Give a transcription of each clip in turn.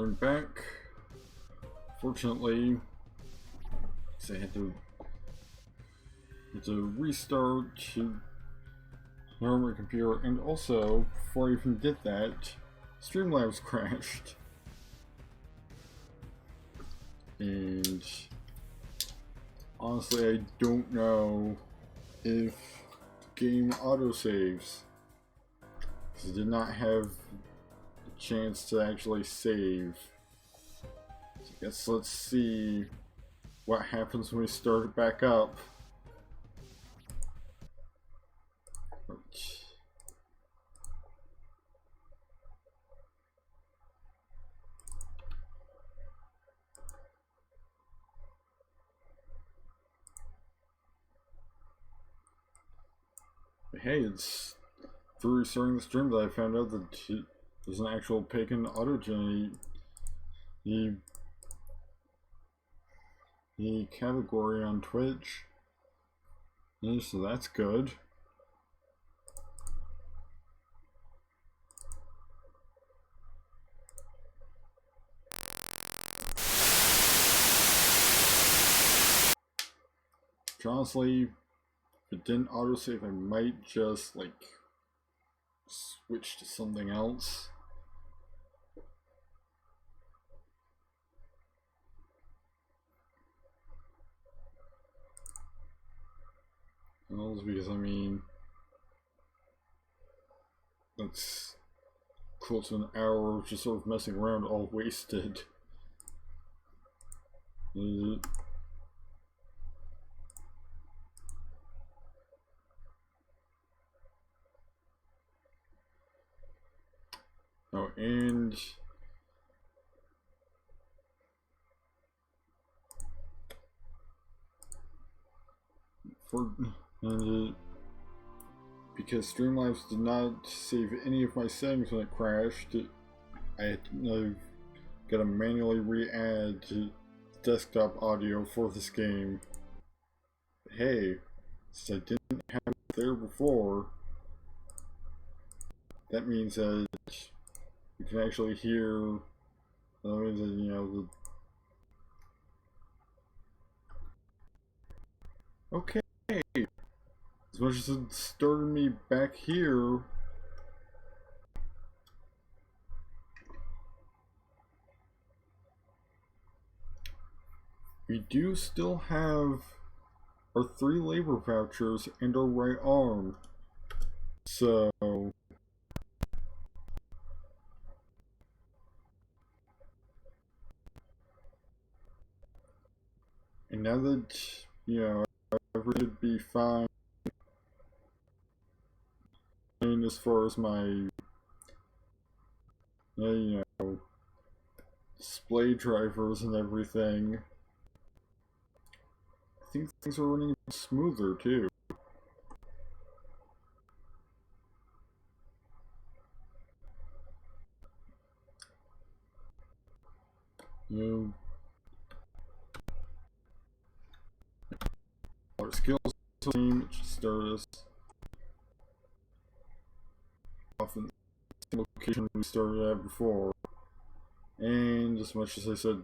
I'm back. Fortunately, I had to restart to my computer, and also, before I even did that, Streamlabs crashed. And honestly, I don't know if the game autosaves, because I did not have a chance to actually save. So I guess let's see what happens when we start it back up. Hey, it's through restarting the stream that I found out that there's an actual Pagan Autogeny the category on Twitch. Yeah, so that's good. Honestly, if it didn't autosave, I might just like switch to something else. Well, because I mean, that's close to an hour of just sort of messing around, all wasted. Oh, and because Streamlabs did not save any of my settings when it crashed, I had got to manually re-add desktop audio for this game. Hey, since I didn't have it there before, that means that you can actually hear. That means that, you know, okay. As much as it started me back here, we do still have our 3 labor vouchers and our right arm. So and now that, you know, everything should be fine as far as my, you know, display drivers and everything, I think things are running smoother too. You know, our skills team started us off in the location we started at before, and as much as I said,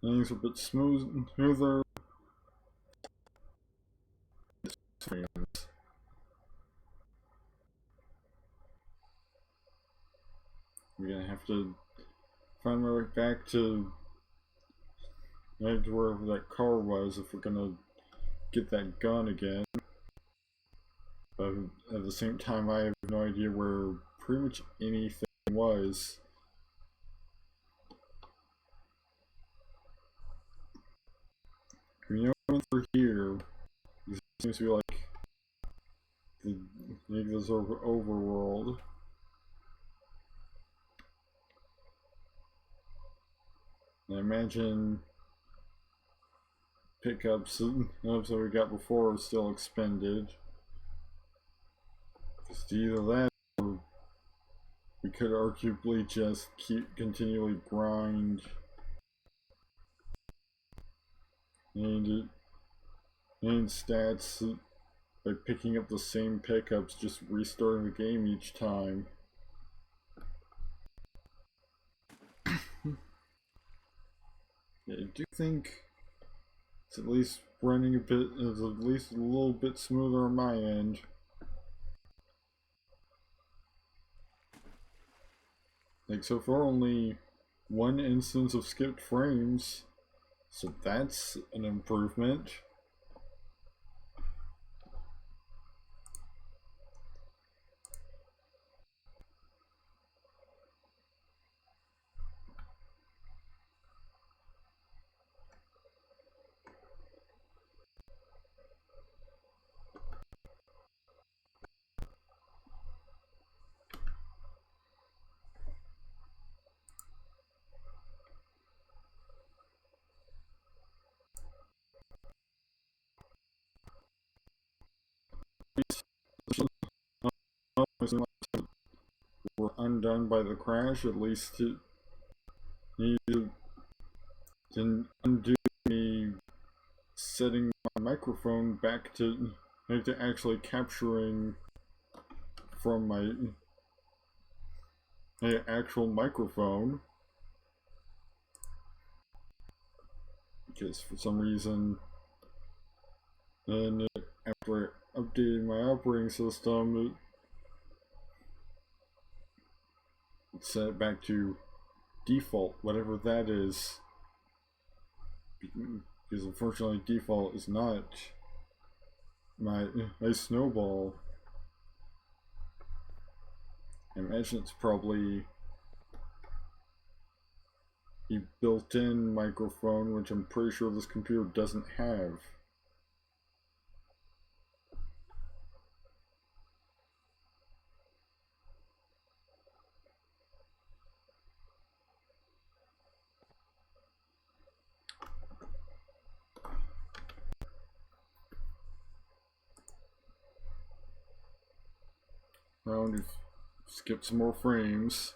things are a bit smoother. We're gonna have to find my way back to wherever that car was if we're gonna get that gun again. But at the same time, I have no idea where pretty much anything was. We know through here, it seems to be like this overworld. I imagine pickups that we got before are still expended. It's either that or we could arguably just continually grind and stats by picking up the same pickups, just restarting the game each time. I do think it's at least running a bit, it's at least a little bit smoother on my end. Like, so far only one instance of skipped frames, so that's an improvement. Were undone by the crash, at least it needed to undo me setting my microphone back to actually capturing from my actual microphone, because for some reason then after updating my operating system it set it back to default, whatever that is, because unfortunately default is not my snowball. I imagine it's probably a built-in microphone, which I'm pretty sure this computer doesn't have. Well, we've skipped some more frames.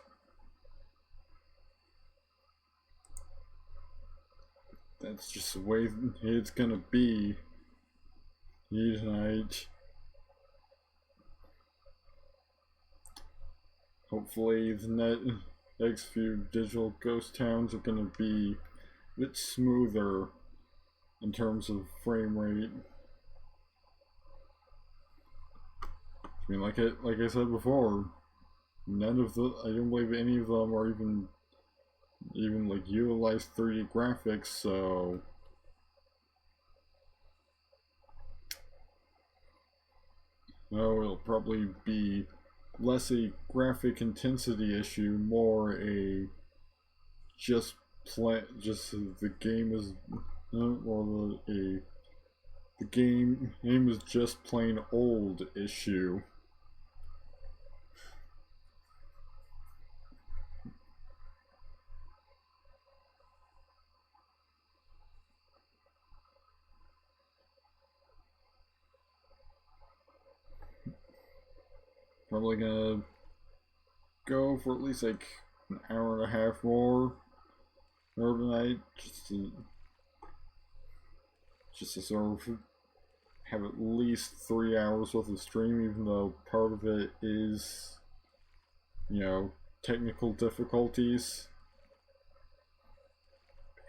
That's just the way it's gonna be tonight. Hopefully the next few digital ghost towns are gonna be a bit smoother in terms of frame rate. I mean, like I said before, none of the, I don't believe any of them are even like utilize 3D graphics, so no, it'll probably be less a graphic intensity issue, more a just the game is or the game is just plain old issue. Probably gonna go for at least like an hour and a half more tonight, just to sort of have at least 3 hours worth of stream, even though part of it is, you know, technical difficulties.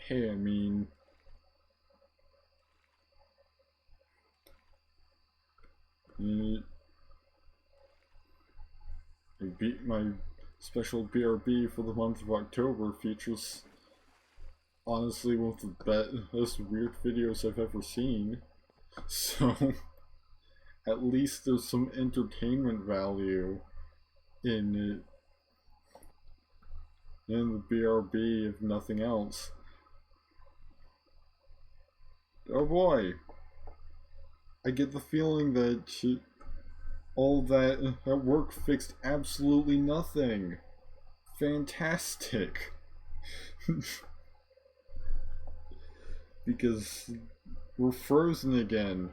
Hey, I mean, my special BRB for the month of October features honestly one of the best weird videos I've ever seen. So at least there's some entertainment value in it, in the BRB, if nothing else. Oh boy, I get the feeling that all that work fixed absolutely nothing. Fantastic. Because we're frozen again.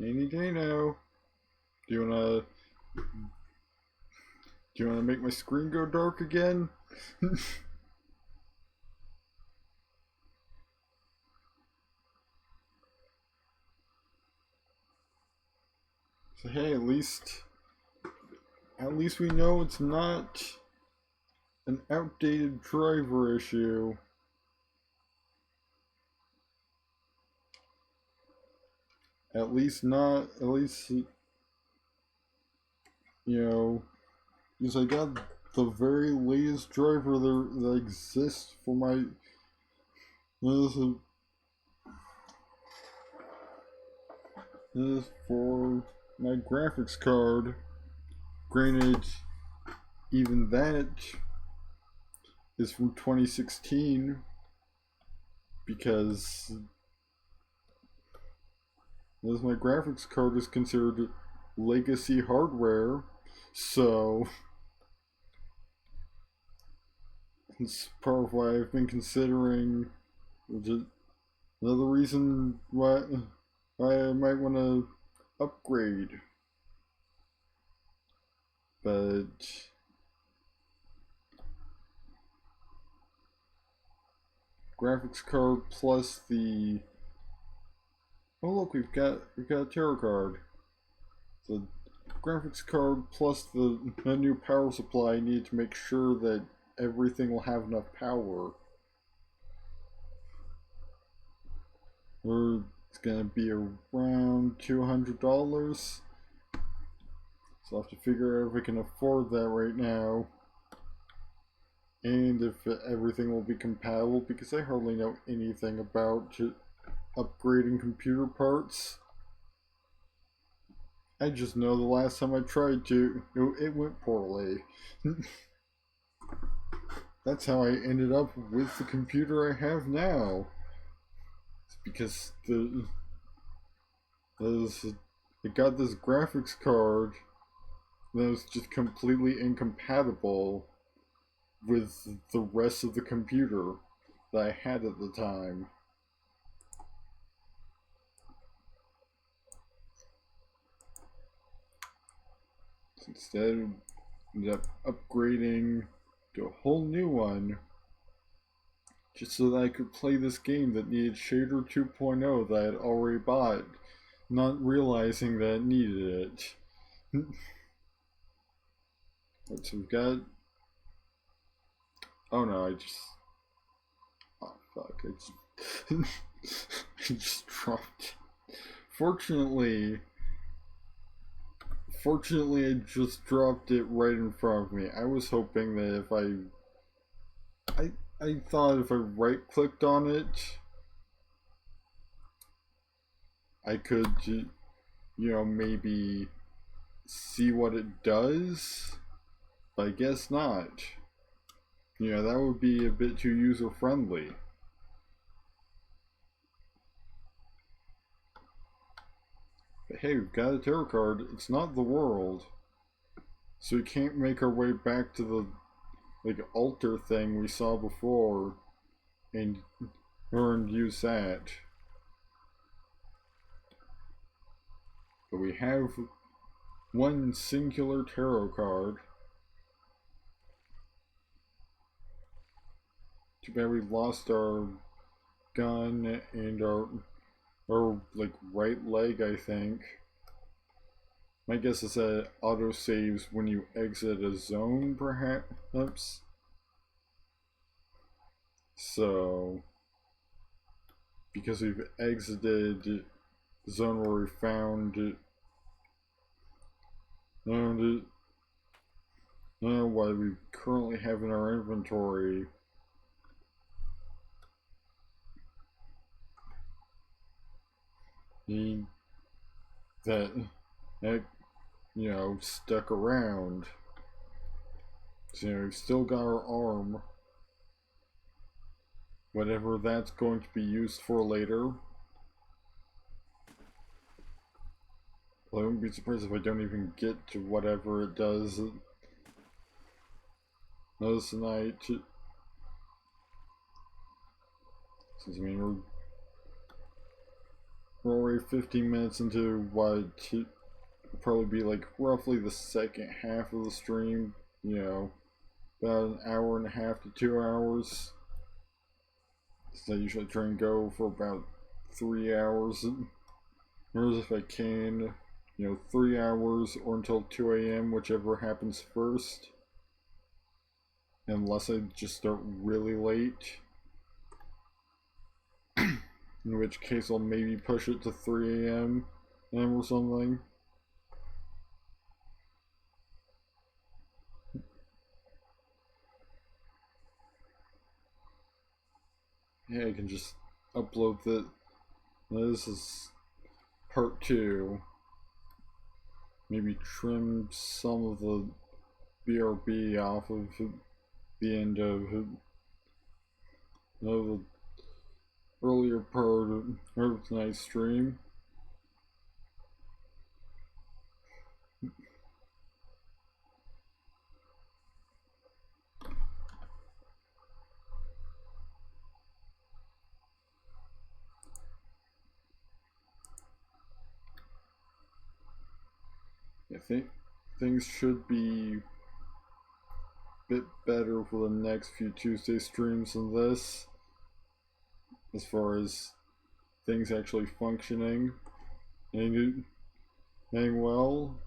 Any day now. Do you wanna make my screen go dark again? So hey, at least we know it's not an outdated driver issue. At least, you know, because I got the very latest driver that exists for my, this is for my graphics card. Granted, even that is from 2016, because as my graphics card is considered legacy hardware, so it's part of why I've been considering another reason why I might want to upgrade. But graphics card plus the, oh look, we've got a tarot card. The graphics card plus the new power supply, I need to make sure that everything will have enough power. It's gonna be around $200. So I'll have to figure out if I can afford that right now. And if everything will be compatible, because I hardly know anything about upgrading computer parts. I just know the last time I tried to, it went poorly. That's how I ended up with the computer I have now. It's because it got this graphics card that was just completely incompatible with the rest of the computer that I had at the time. So instead, I ended up upgrading to a whole new one just so that I could play this game that needed Shader 2.0 that I had already bought, not realizing that it needed it. Right, so we've got, oh no, oh fuck, I just dropped it. Fortunately, I just dropped it right in front of me. I was hoping that if I thought if I right-clicked on it, I could, you know, maybe see what it does, but I guess not. You know, that would be a bit too user-friendly. But hey, we've got a tarot card. It's not the world. So we can't make our way back to the altar thing we saw before and use that. But we have one singular tarot card. Too bad we lost our gun and our right leg, I think. My guess is that it auto saves when you exit a zone, perhaps. So, because we've exited the zone where we found what we currently have in our inventory. That you know, stuck around. So, you know, we've still got our arm. Whatever that's going to be used for later. Well, I wouldn't be surprised if I don't even get to whatever it does. Notice tonight. Since I mean, we're we're already 15 minutes into what will probably be like roughly the second half of the stream. You know, about an hour and a half to 2 hours. So I usually try and go for about 3 hours. Or if I can, 3 hours or until 2 a.m., whichever happens first. Unless I just start really late. In which case I'll maybe push it to 3 a.m. or something. Yeah, I can just upload that. This is part 2. Maybe trim some of the BRB off of the end of the earlier part of tonight's stream. I think things should be a bit better for the next few Tuesday streams than this, as far as things actually functioning and well.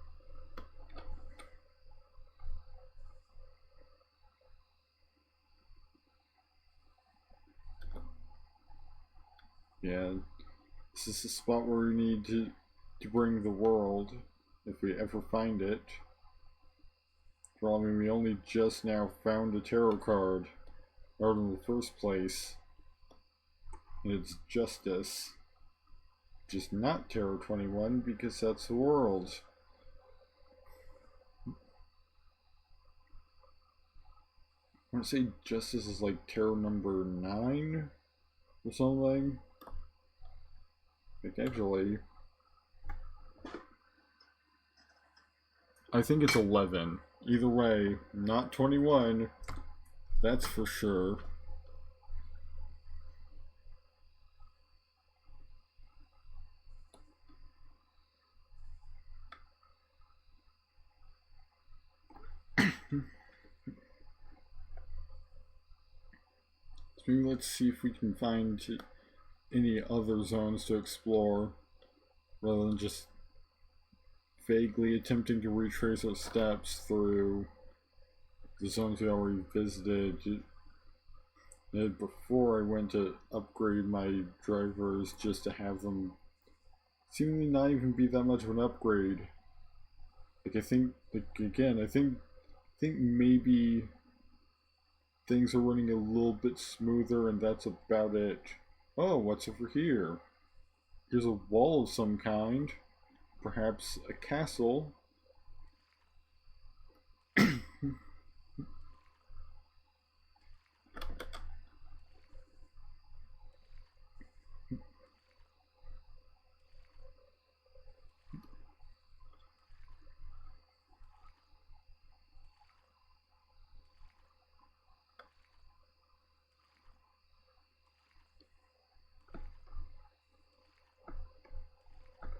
Yeah, this is the spot where we need to bring the world, if we ever find it. Well, I mean, we only just now found a tarot card, or in the first place, and it's Justice. Just not Tarot 21, because that's the world. I want to say Justice is like Tarot number 9 or something. Like, actually, I think it's 11. Either way, not 21, that's for sure. So maybe let's see if we can find any other zones to explore, rather than just vaguely attempting to retrace our steps through the zones we already visited before I went to upgrade my drivers, just to have them seemingly not even be that much of an upgrade. Like, I think, like, again, I think maybe things are running a little bit smoother, and that's about it. Oh, what's over here? Here's a wall of some kind. Perhaps a castle.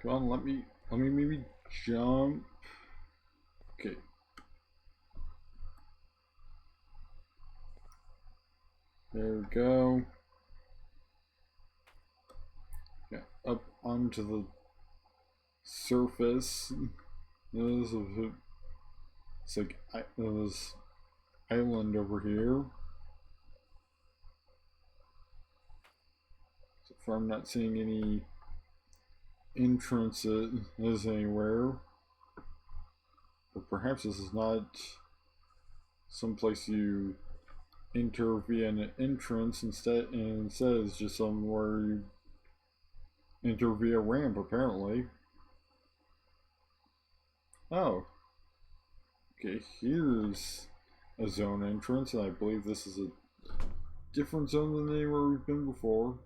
Come on, let me maybe jump. Okay. There we go. Yeah, up onto the surface. It's like this island over here. So far I'm not seeing any entrances anywhere. But perhaps this is not someplace you enter via an entrance, instead it's just somewhere you enter via ramp, apparently. Oh. Okay, here's a zone entrance, and I believe this is a different zone than anywhere we've been before.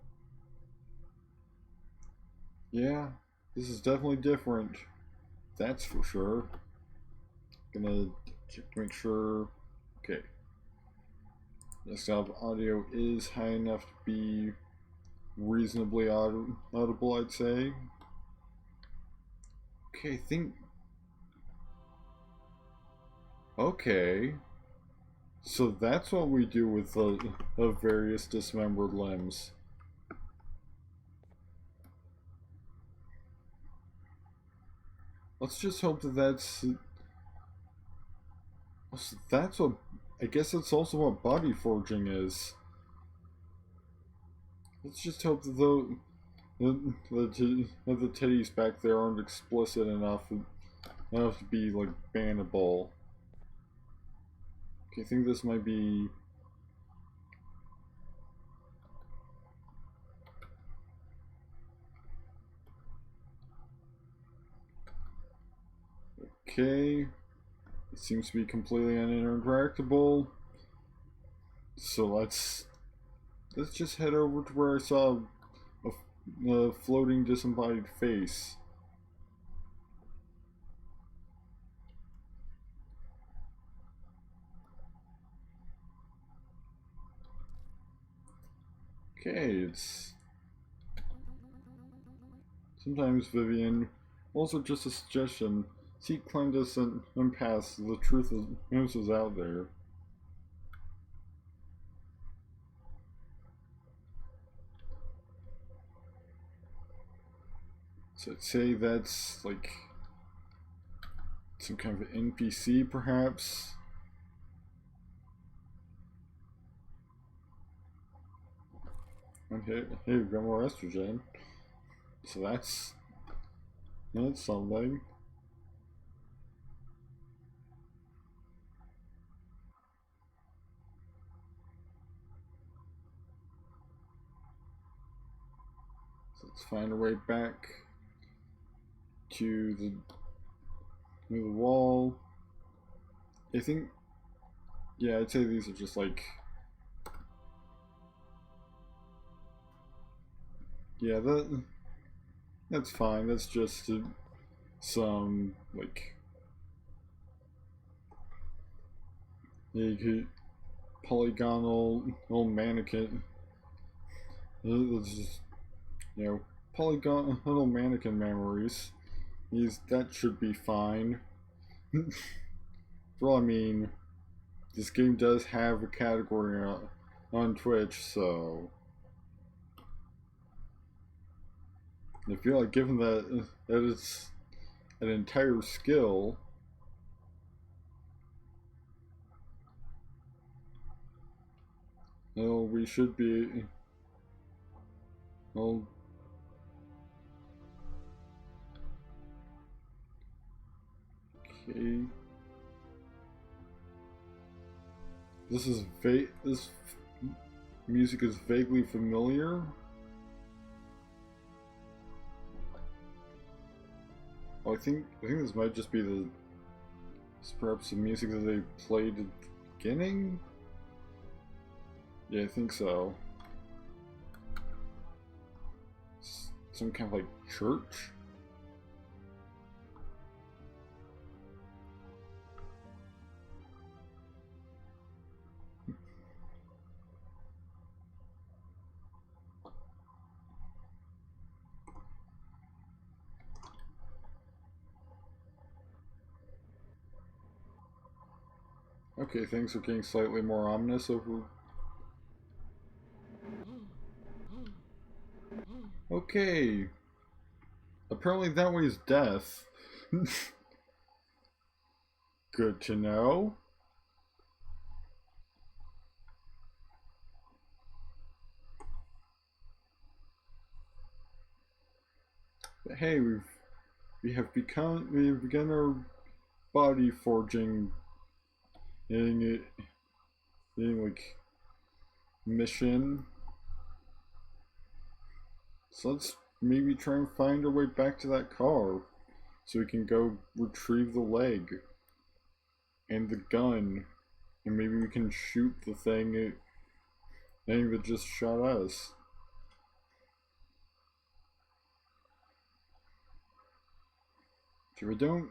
Yeah, this is definitely different. That's for sure. Gonna check to make sure. Okay. Desktop audio is high enough to be reasonably audible, I'd say. Okay, I think... Okay. So that's what we do with the various dismembered limbs. Let's just hope that that's what... I guess that's also what body forging is. Let's just hope that the titties back there aren't explicit enough to be, like, bannable. Okay, I think this might be... Okay. It seems to be completely uninteractable. So let's just head over to where I saw a floating disembodied face. Okay, it's... Sometimes, Vivian, also just a suggestion. Seek clandestine empaths, the truth is out there. So I'd say that's like some kind of NPC, perhaps. And hey, we've got more estrogen. So that's something. So let's find our way back to the wall. I think, yeah, I'd say these are just like, yeah, that's fine. That's just some like, polygonal old mannequin. It's just, polygonal mannequin memories. That should be fine. For all I mean, this game does have a category on Twitch, so I feel like given that it's an entire skill, we should be, well, okay. This music is vaguely familiar. Oh, I think this might just be perhaps the music that they played at the beginning. Yeah, I think so. Some kind of like church. Okay, things are getting slightly more ominous over... Okay. Apparently that way is death. Good to know. But hey, we have begun our body forging like mission. So let's maybe try and find our way back to that car so we can go retrieve the leg and the gun, and maybe we can shoot the thing that just shot us. If I don't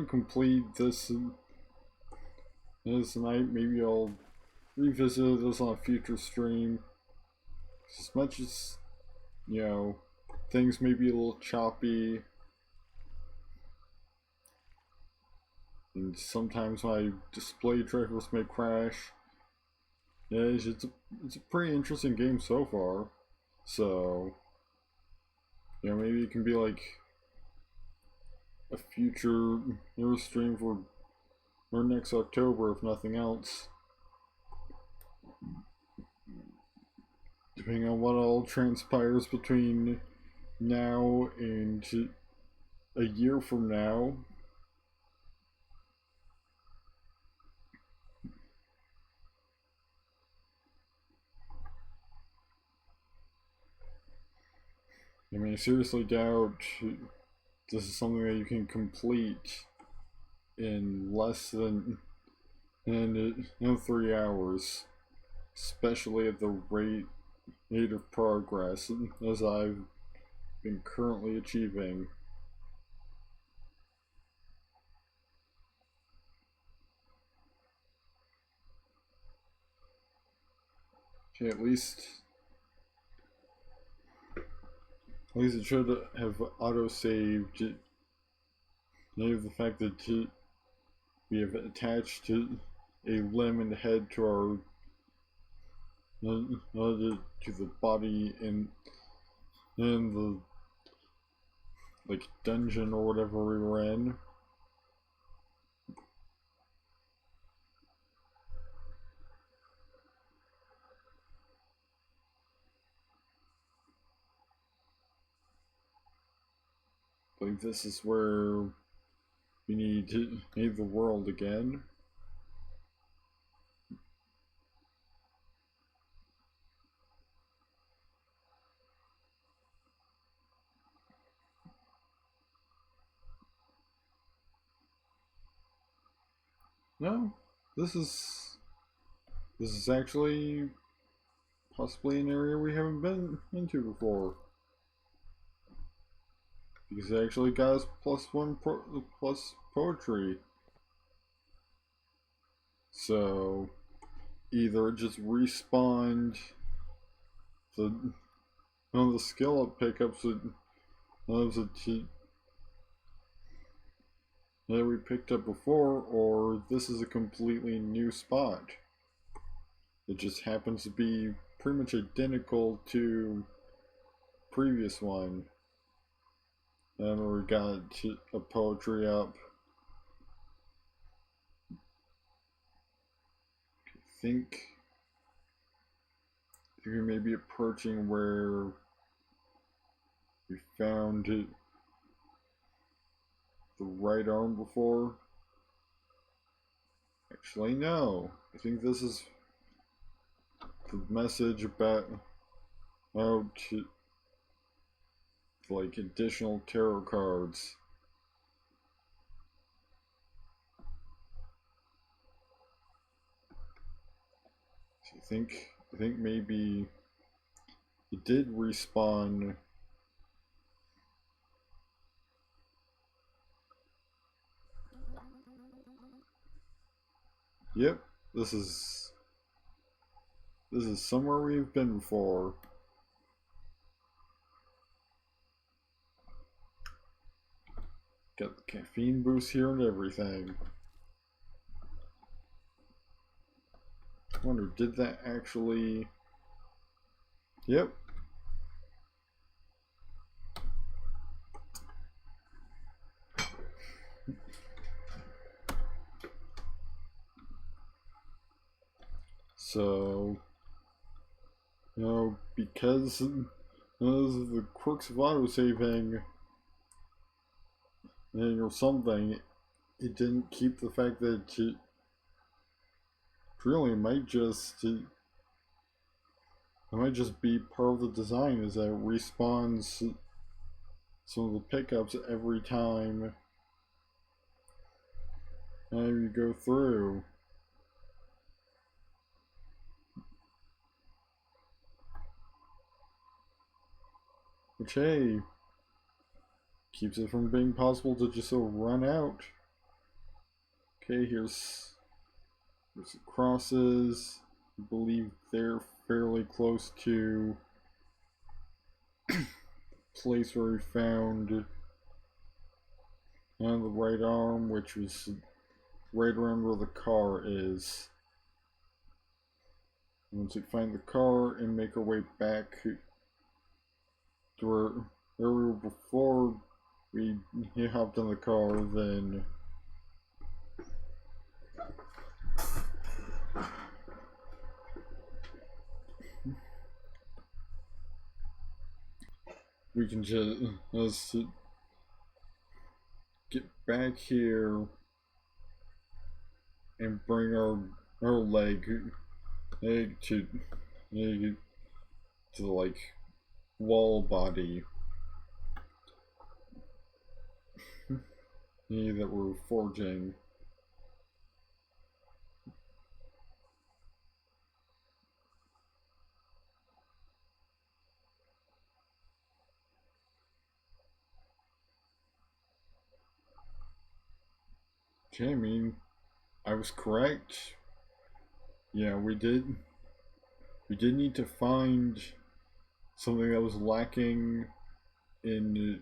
complete this night, maybe I'll revisit this on a future stream. As much as you know, things may be a little choppy, and sometimes my display drivers may crash. Yeah, it's a pretty interesting game so far. So, you know, maybe it can be like a future stream for or next October, if nothing else. Depending on what all transpires between now and a year from now. I mean, I seriously doubt this is something that you can complete in less than 3 hours, especially at the rate of progress as I've been currently achieving. Okay, at least it should have auto-saved. Maybe the fact that we have attached a limb and head to our to the body in the like dungeon or whatever we were in. Like this is where we need the world again. No, this is actually possibly an area we haven't been into before. Because it actually got us +1 plus poetry. So either it just respawned the skill up pickups that we picked up before, or this is a completely new spot. It just happens to be pretty much identical to previous one. And we got a poetry up. I think we may be approaching where we found the right arm before. Actually, no. I think this is the message about like additional tarot cards. So I think maybe it did respawn. Yep, this is somewhere we've been before. Got the caffeine boost here and everything. I wonder, did that actually... Yep. So, you know, because of the quirks of autosaving or something, it didn't keep the fact that it really might just be part of the design, is that it respawns some of the pickups every time you go through. Which, hey, keeps it from being possible to just sort of run out. Okay, here's the crosses. I believe they're fairly close to place where we found on the right arm, which was right around where the car is. Once we find the car and make our way back to where we were before we hopped in the car, then we can just get back here and bring our leg to the like wall body that we're forging. Okay, I mean, I was correct. Yeah, we did need to find something that was lacking in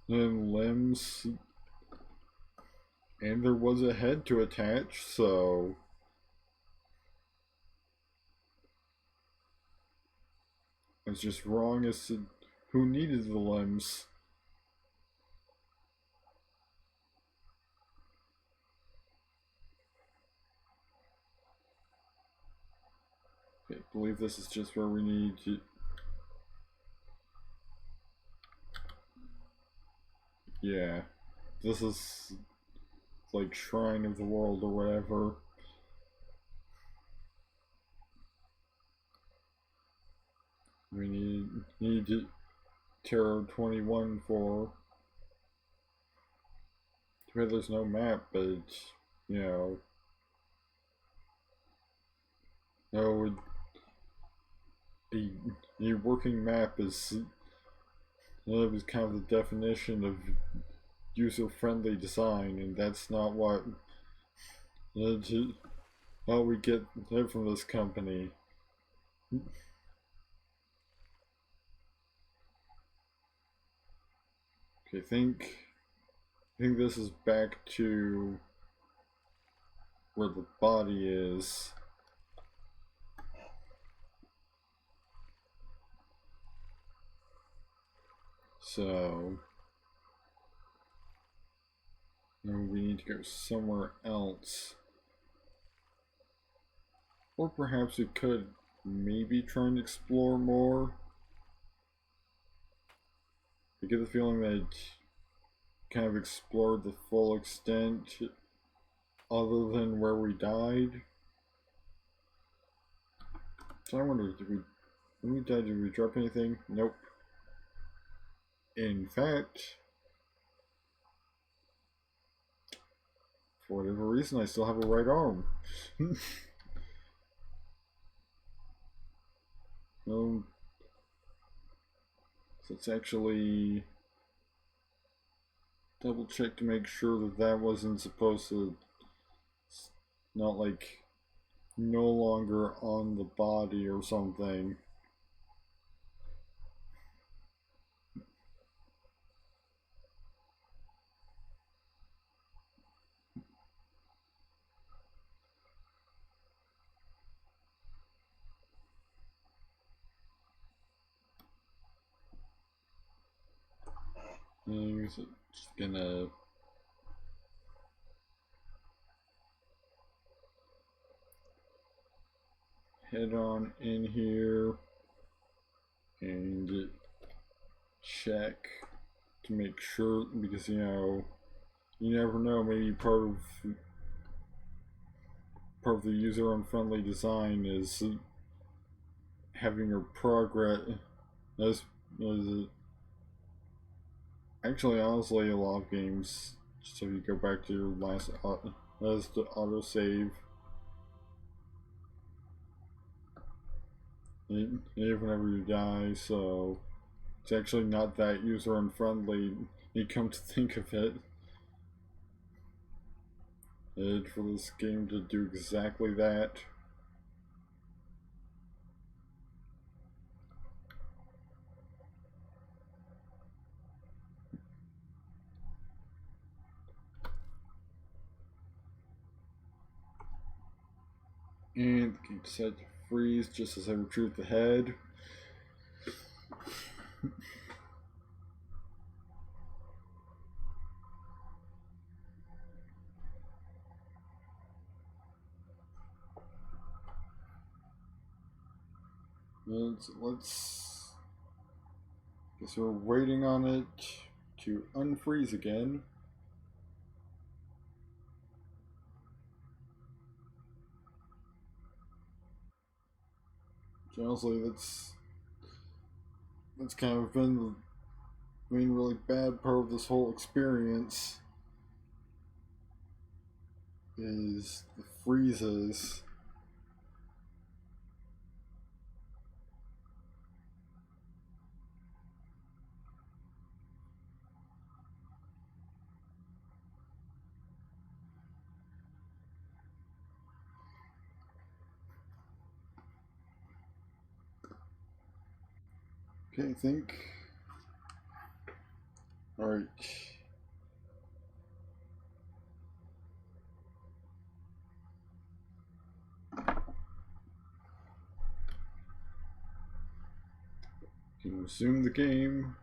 limbs, and there was a head to attach, so I was just wrong as to who needed the limbs. Okay, I believe this is just where we need to. Yeah, this is like Shrine of the World or whatever. We need Terror 21 for. Too bad there's no map, but you know, no, a working map is kind of the definition of user-friendly design, and that's not what how we get that from this company. Okay, I think this is back to where the body is. So we need to go somewhere else. Or perhaps we could maybe try and explore more. I get the feeling that kind of explored the full extent other than where we died. So I wonder, when we died, did we drop anything? Nope. In fact, for whatever reason, I still have a right arm. So let's actually double check to make sure that that wasn't supposed to, not like no longer on the body or something. I'm just gonna head on in here and check to make sure, because you know, you never know, maybe part of the user unfriendly design is having your progress as actually, honestly, a lot of games, so you go back to your last as the autosave, even whenever you die, so it's actually not that user unfriendly. You come to think of it, and for this game to do exactly that. And the game decided to freeze just as I retrieved the head. Let's guess we're waiting on it to unfreeze again. Honestly, that's kind of been the main really bad part of this whole experience is the freezes. Okay, I think. Alright. Can resume the game.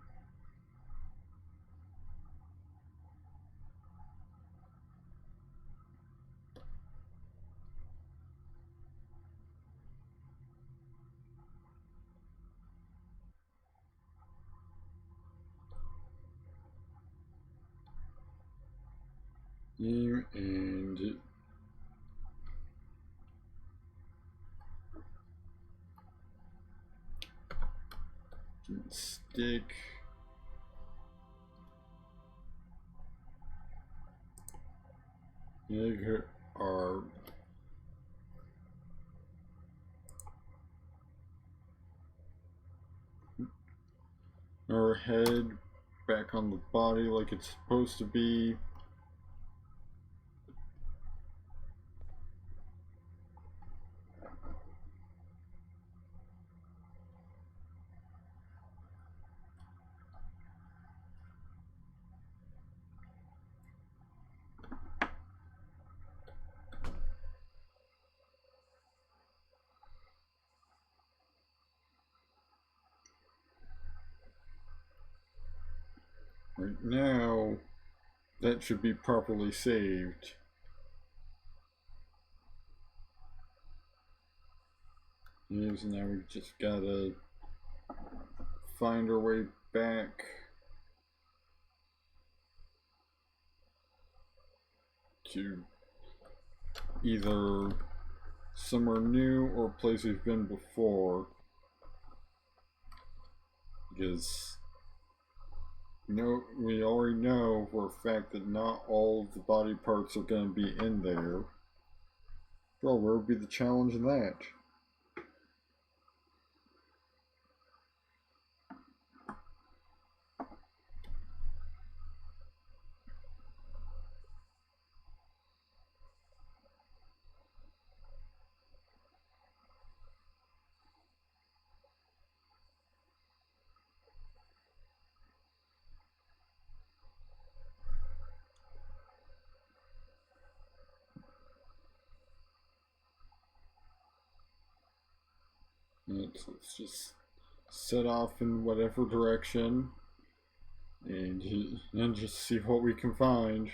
And stick. Here are our head back on the body like it's supposed to be. Right now, that should be properly saved. Yes, now we just gotta find our way back to either somewhere new or a place we've been before. Because we already know for a fact that not all of the body parts are going to be in there. Well, where would be the challenge in that? Let's just set off in whatever direction and just see what we can find.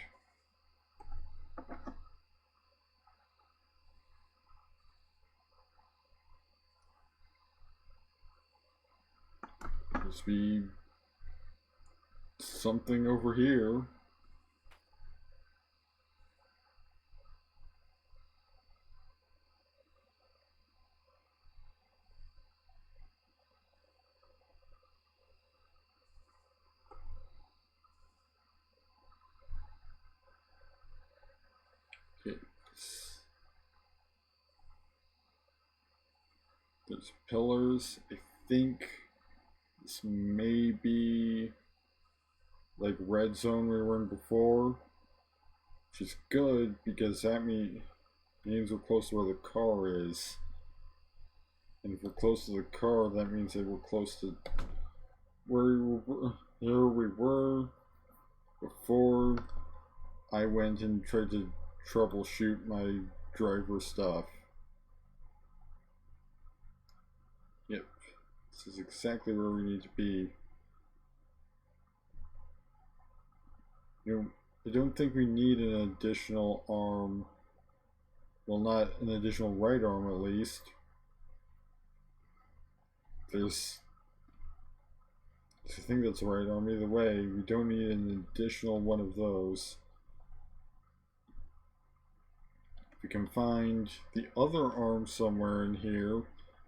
Must be something over here. Okay. There's pillars. I think this may be like red zone we were in before, which is good because that means we're close to where the car is. And if we're close to the car, that means that we're close to where we were before I went and tried to troubleshoot my driver stuff. This is exactly where we need to be. I don't think we need an additional arm. Well, not an additional right arm, at least. I think that's the right arm. Either way, we don't need an additional one of those. If we can find the other arm somewhere in here,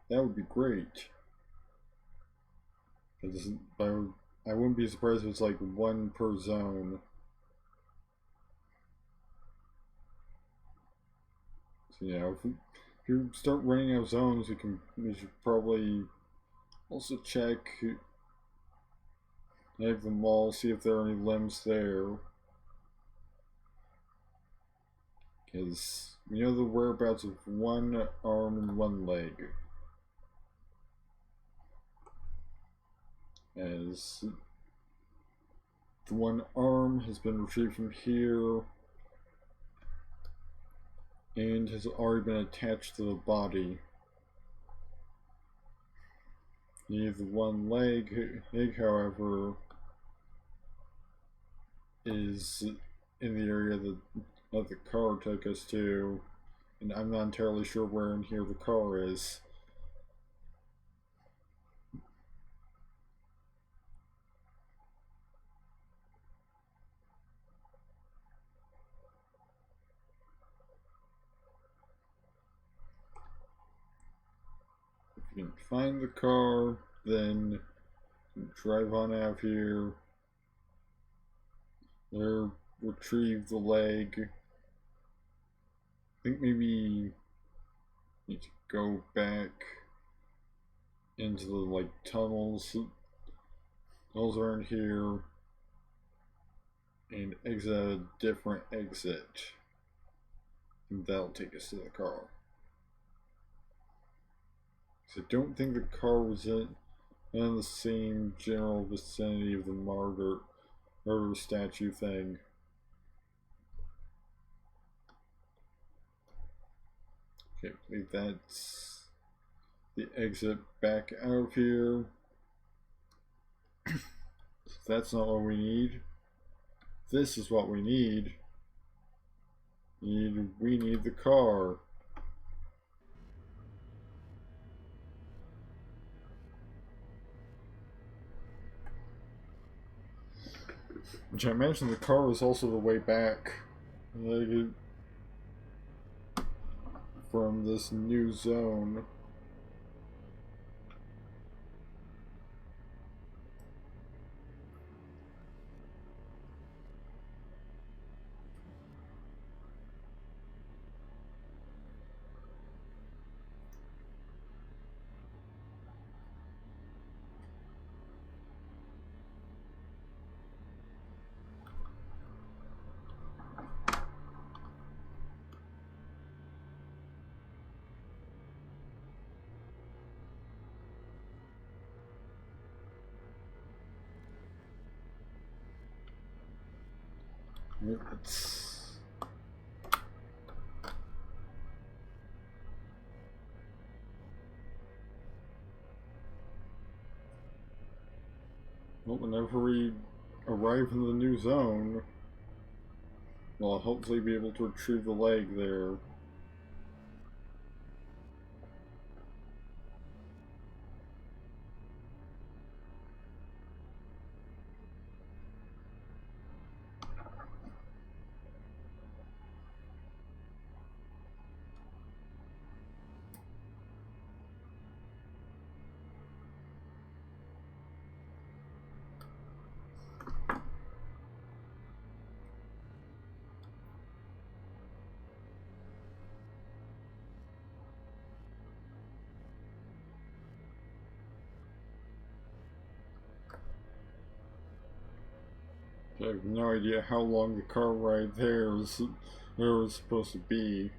that would be great. I wouldn't be surprised if it's like one per zone. So yeah, if we start running out of zones, we should probably also check, have them all, see if there are any limbs there. Because we know the whereabouts of one arm and one leg. As the one arm has been retrieved from here and has already been attached to the body. The one leg, however, is in the area that the car took us to, and I'm not entirely sure where in here the car is. If you can find the car, then drive on out of here. There, retrieve the leg. I think maybe need to go back into the like tunnels around here and exit a different exit, and that'll take us to the car. So I don't think the car was in the same general vicinity of the martyr statue thing. Okay, I believe that's the exit back out of here. That's not what we need. This is what we need. We need the car. Which I imagine the car is also the way back. Like, from this new zone. It's well, whenever we arrive in the new zone, we'll hopefully be able to retrieve the leg there. I have no idea how long the car ride there was supposed to be.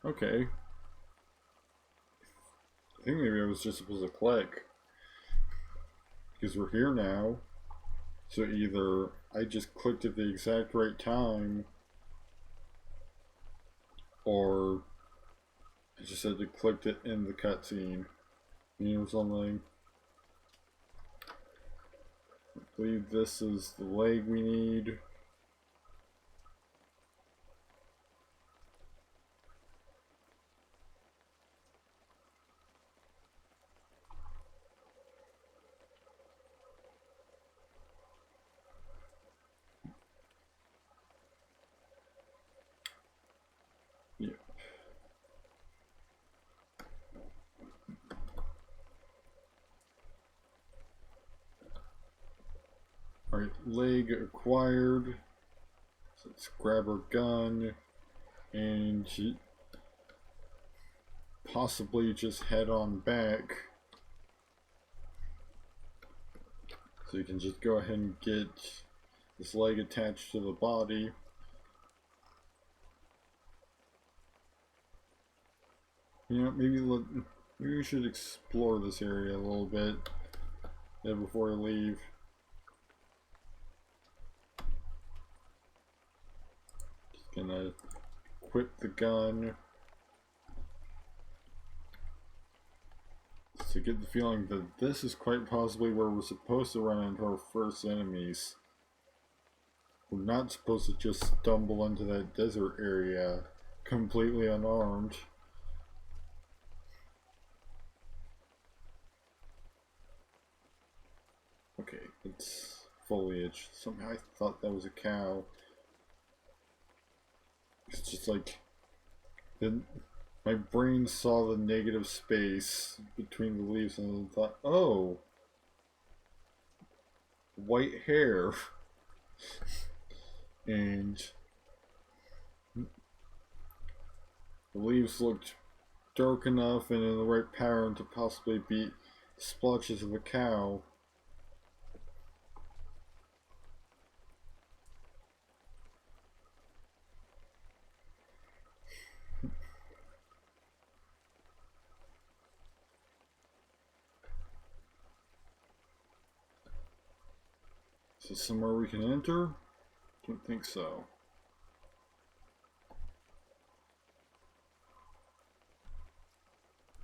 Okay. I think maybe I was just supposed to click. Because we're here now. So either I just clicked at the exact right time, or I just had to click it in the cutscene, you know, something. I believe this is the leg we need. Yeah. Alright, leg acquired. So let's grab our gun and possibly just head on back. So you can just go ahead and get this leg attached to the body. You know, maybe we should explore this area a little bit before I leave. Just gonna equip the gun to get the feeling that this is quite possibly where we're supposed to run into our first enemies. We're not supposed to just stumble into that desert area completely unarmed. Okay, it's foliage. Somehow I thought that was a cow. It's just like my brain saw the negative space between the leaves and I thought, oh, white hair. And the leaves looked dark enough and in the right pattern to possibly be splotches of a cow. Is this somewhere we can enter? Don't think so.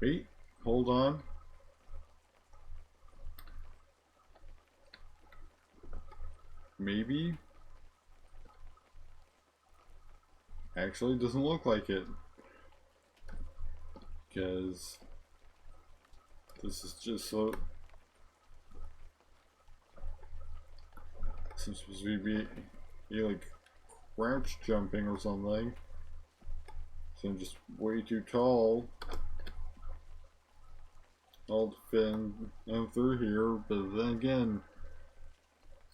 Wait, hold on. Maybe? Actually, it doesn't look like it. Because this is just so... Seems supposed to be like crouch jumping or something. So I'm just way too tall. I'll fit in through here, but then again,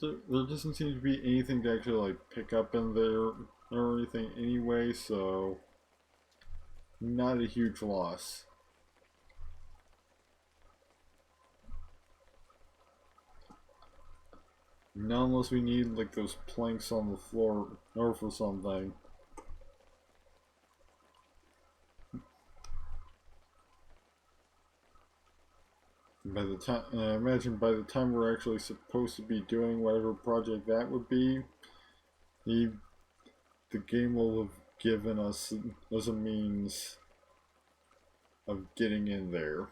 there doesn't seem to be anything to actually like pick up in there or anything anyway, so not a huge loss. Not unless we need like those planks on the floor or for something. By the time, I imagine by the time we're actually supposed to be doing whatever project that would be, the game will have given us as a means of getting in there.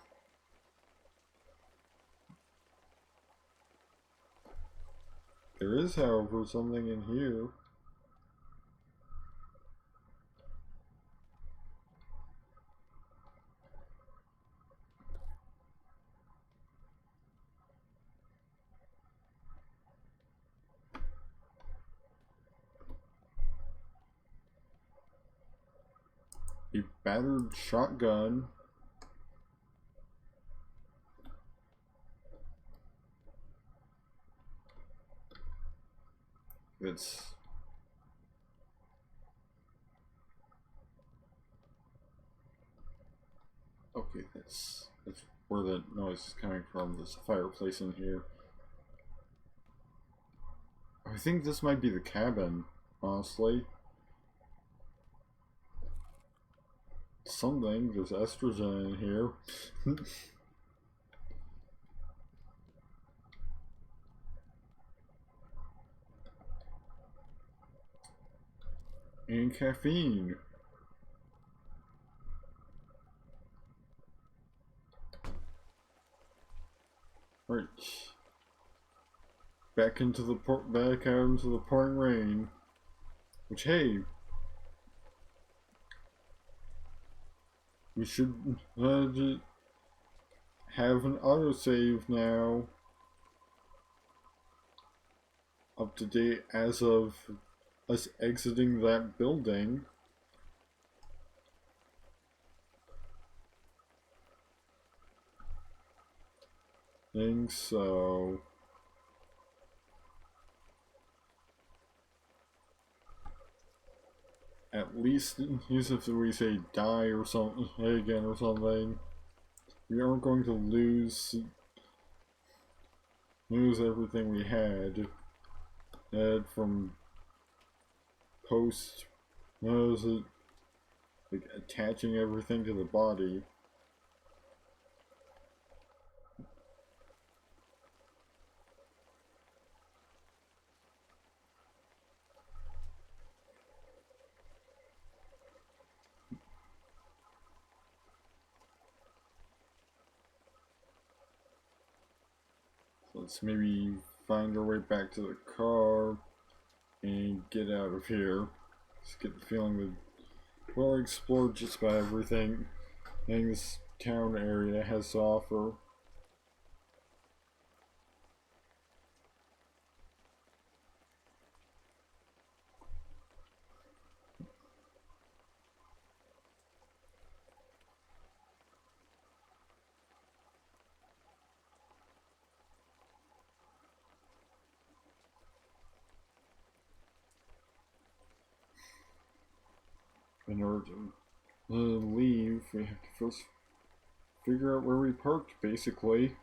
There is, however, something in here. A battered shotgun. It's okay. That's where the noise is coming from. There's a fireplace in here. I think this might be the cabin, honestly. Something. There's estrogen in here. and caffeine. Right. Back out into the pouring rain. Which, hey, we should have an autosave now up to date as of us exiting that building. Think so. At least, even if we say die or something again or something, we aren't going to lose everything we had from post like attaching everything to the body. Let's maybe find our way back to the car and get out of here. Just get the feeling that we'll explore just about everything in this town area has to offer. In order to leave, we have to first figure out where we parked, basically.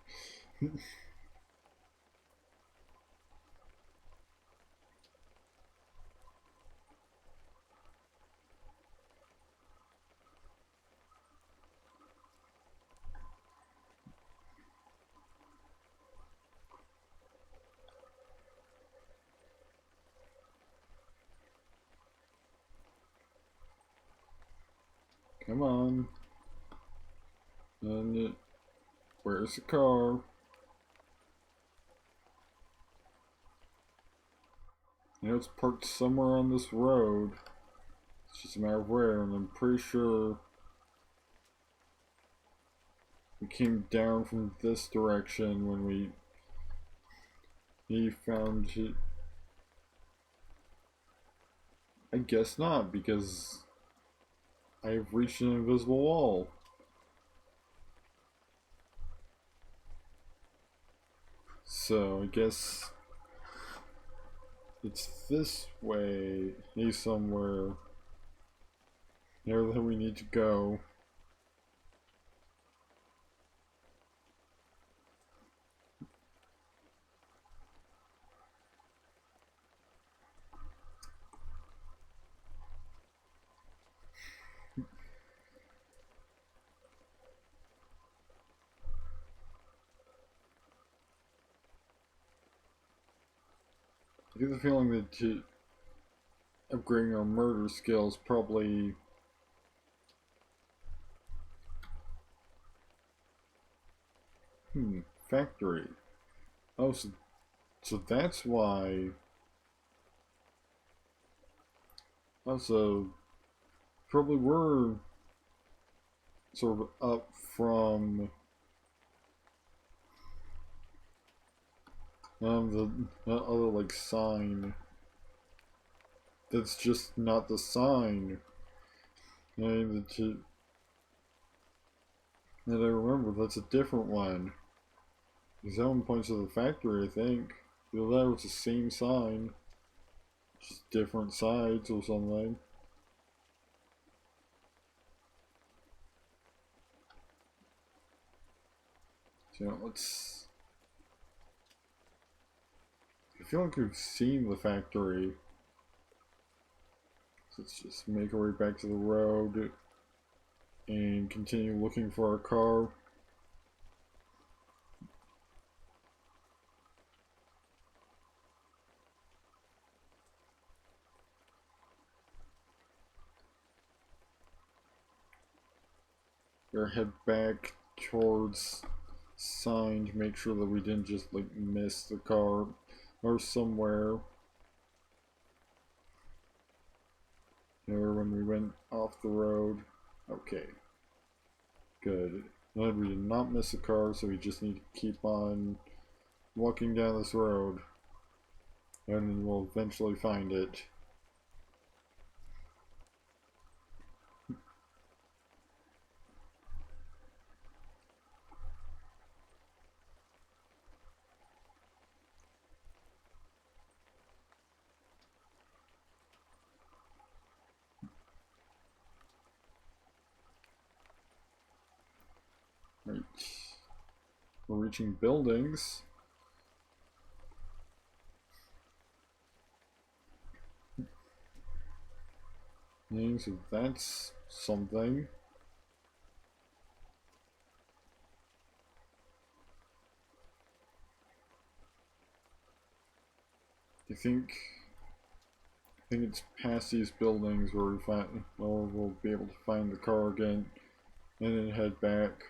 Come on. And where's the car? You know, it's parked somewhere on this road. It's just a matter of where, and I'm pretty sure we came down from this direction when he found it. I guess not, because I've reached an invisible wall. So I guess it's this way, somewhere there that we need to go. I get the feeling that upgrading our murder skills probably factory. Oh, so that's why. Also, probably we're sort of up from the other like sign. That's just not the sign. And that I remember, that's a different one. Because that one points to the factory, I think. Either that or it's the same sign. Just different sides or something. So let's... I feel like we've seen the factory. So let's just make our way back to the road and continue looking for our car. Or head back towards sign to make sure that we didn't just like miss the car or somewhere. Or when we went off the road. Okay. Good. Glad we did not miss a car, so we just need to keep on walking down this road. And then we'll eventually find it. Right. We're reaching buildings. So that's something. I think it's past these buildings where we find, or we'll be able to find the car again, and then head back.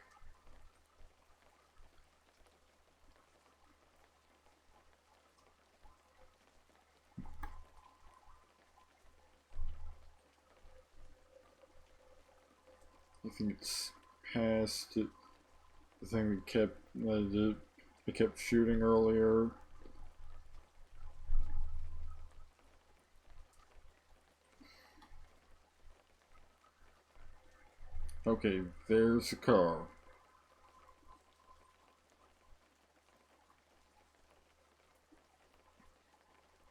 I think it's past the thing we kept shooting earlier. Okay, there's the car.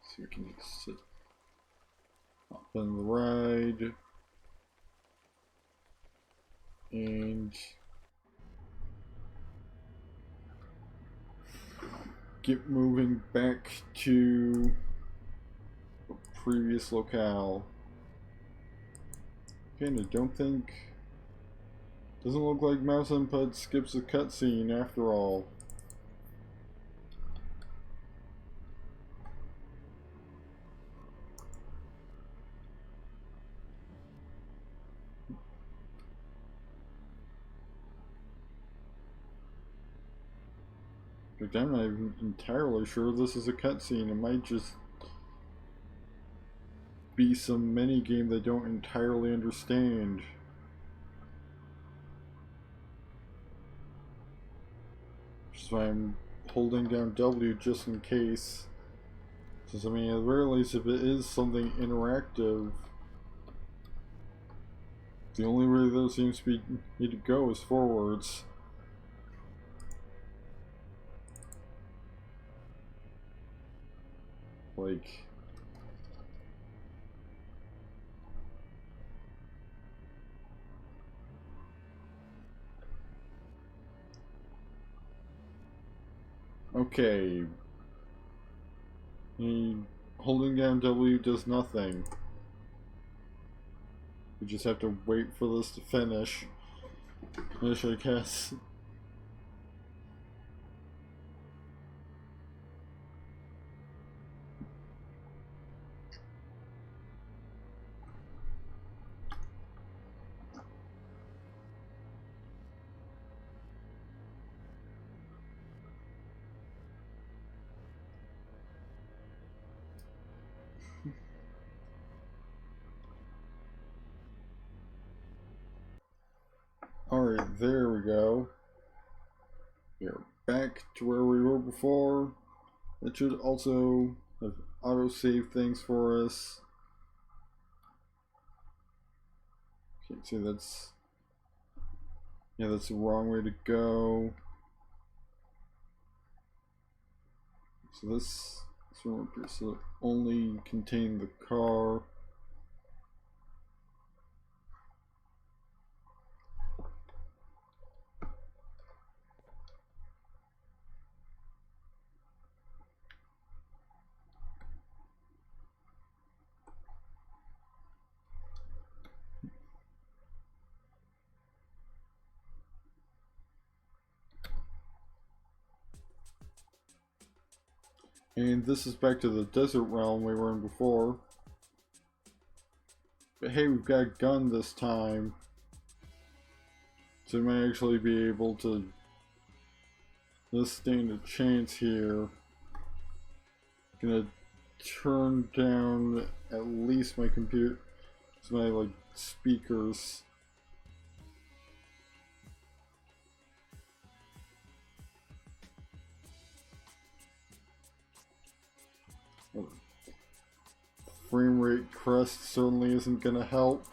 So we can just sit up in the ride and get moving back to the previous locale. Okay, and I don't think, doesn't look like mouse input skips a cutscene after all. But I'm not even entirely sure this is a cutscene. It might just be some mini game they don't entirely understand. Which is why I'm holding down W just in case. Since, I mean, at the very least, if it is something interactive, the only way that seems to need to go is forwards. Like, okay. Holding down W does nothing. We just have to wait for this to finish. I guess. Alright, there we go. We're back to where we were before. That should also have auto-save things for us. Okay, so that's... yeah, that's the wrong way to go. So this one appears to only contain the car. And this is back to the desert realm we were in before. But hey, we've got a gun this time. So I might actually be able to just stand a chance here. Gonna turn down at least my computer, my like speakers. Frame rate crest certainly isn't gonna help.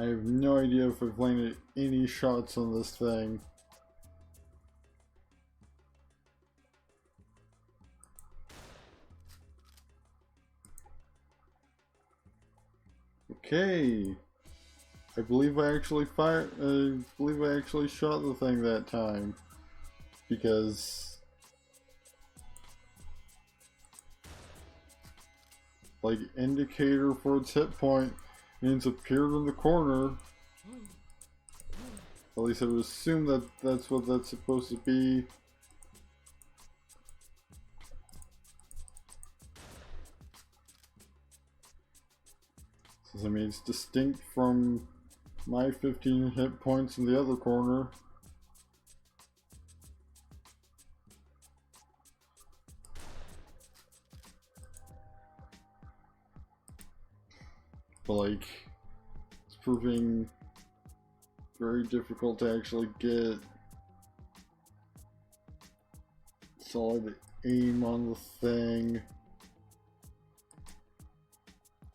I have no idea if I've landed any shots on this thing. Okay. I believe I actually shot the thing that time. Because like indicator for its hit point, and it's appeared in the corner. At least I would assume that that's what that's supposed to be. Since I mean it's distinct from my 15 hit points in the other corner. But like, it's proving very difficult to actually get solid aim on the thing.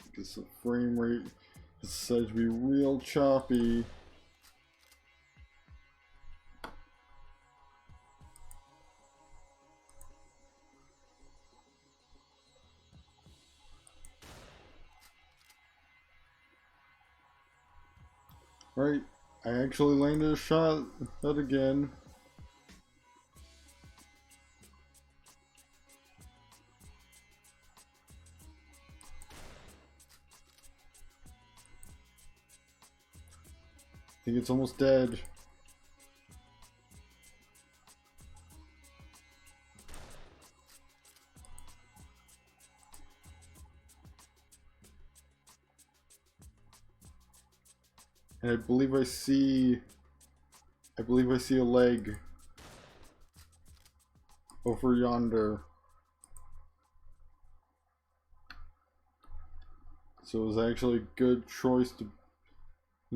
Because the frame rate is said to be real choppy. Right, I actually landed a shot that again. I think it's almost dead. And I believe I see a leg over yonder. So it was actually a good choice to, it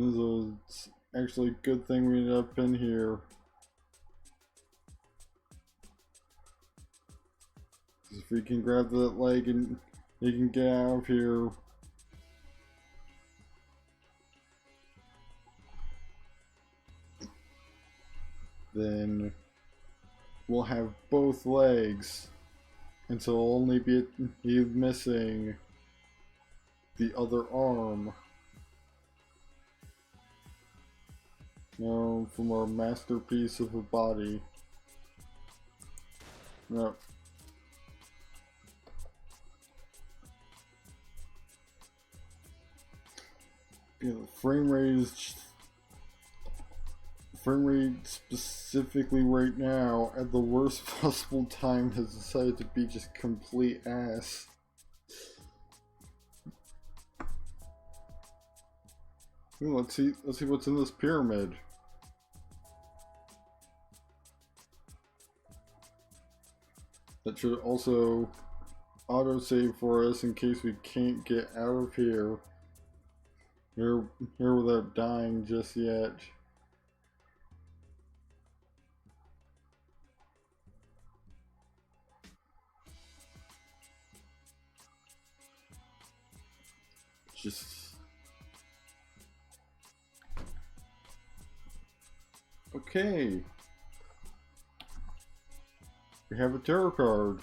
was actually a good thing we ended up in here. If we can grab that leg and you can get out of here. Then we'll have both legs, and so we'll only be missing the other arm. No, from our masterpiece of a body. No. Yeah, the frame rate specifically right now at the worst possible time has decided to be just complete ass. Ooh, let's see what's in this pyramid. That should also autosave for us in case we can't get out of here without dying just yet. Just okay. We have a tarot card.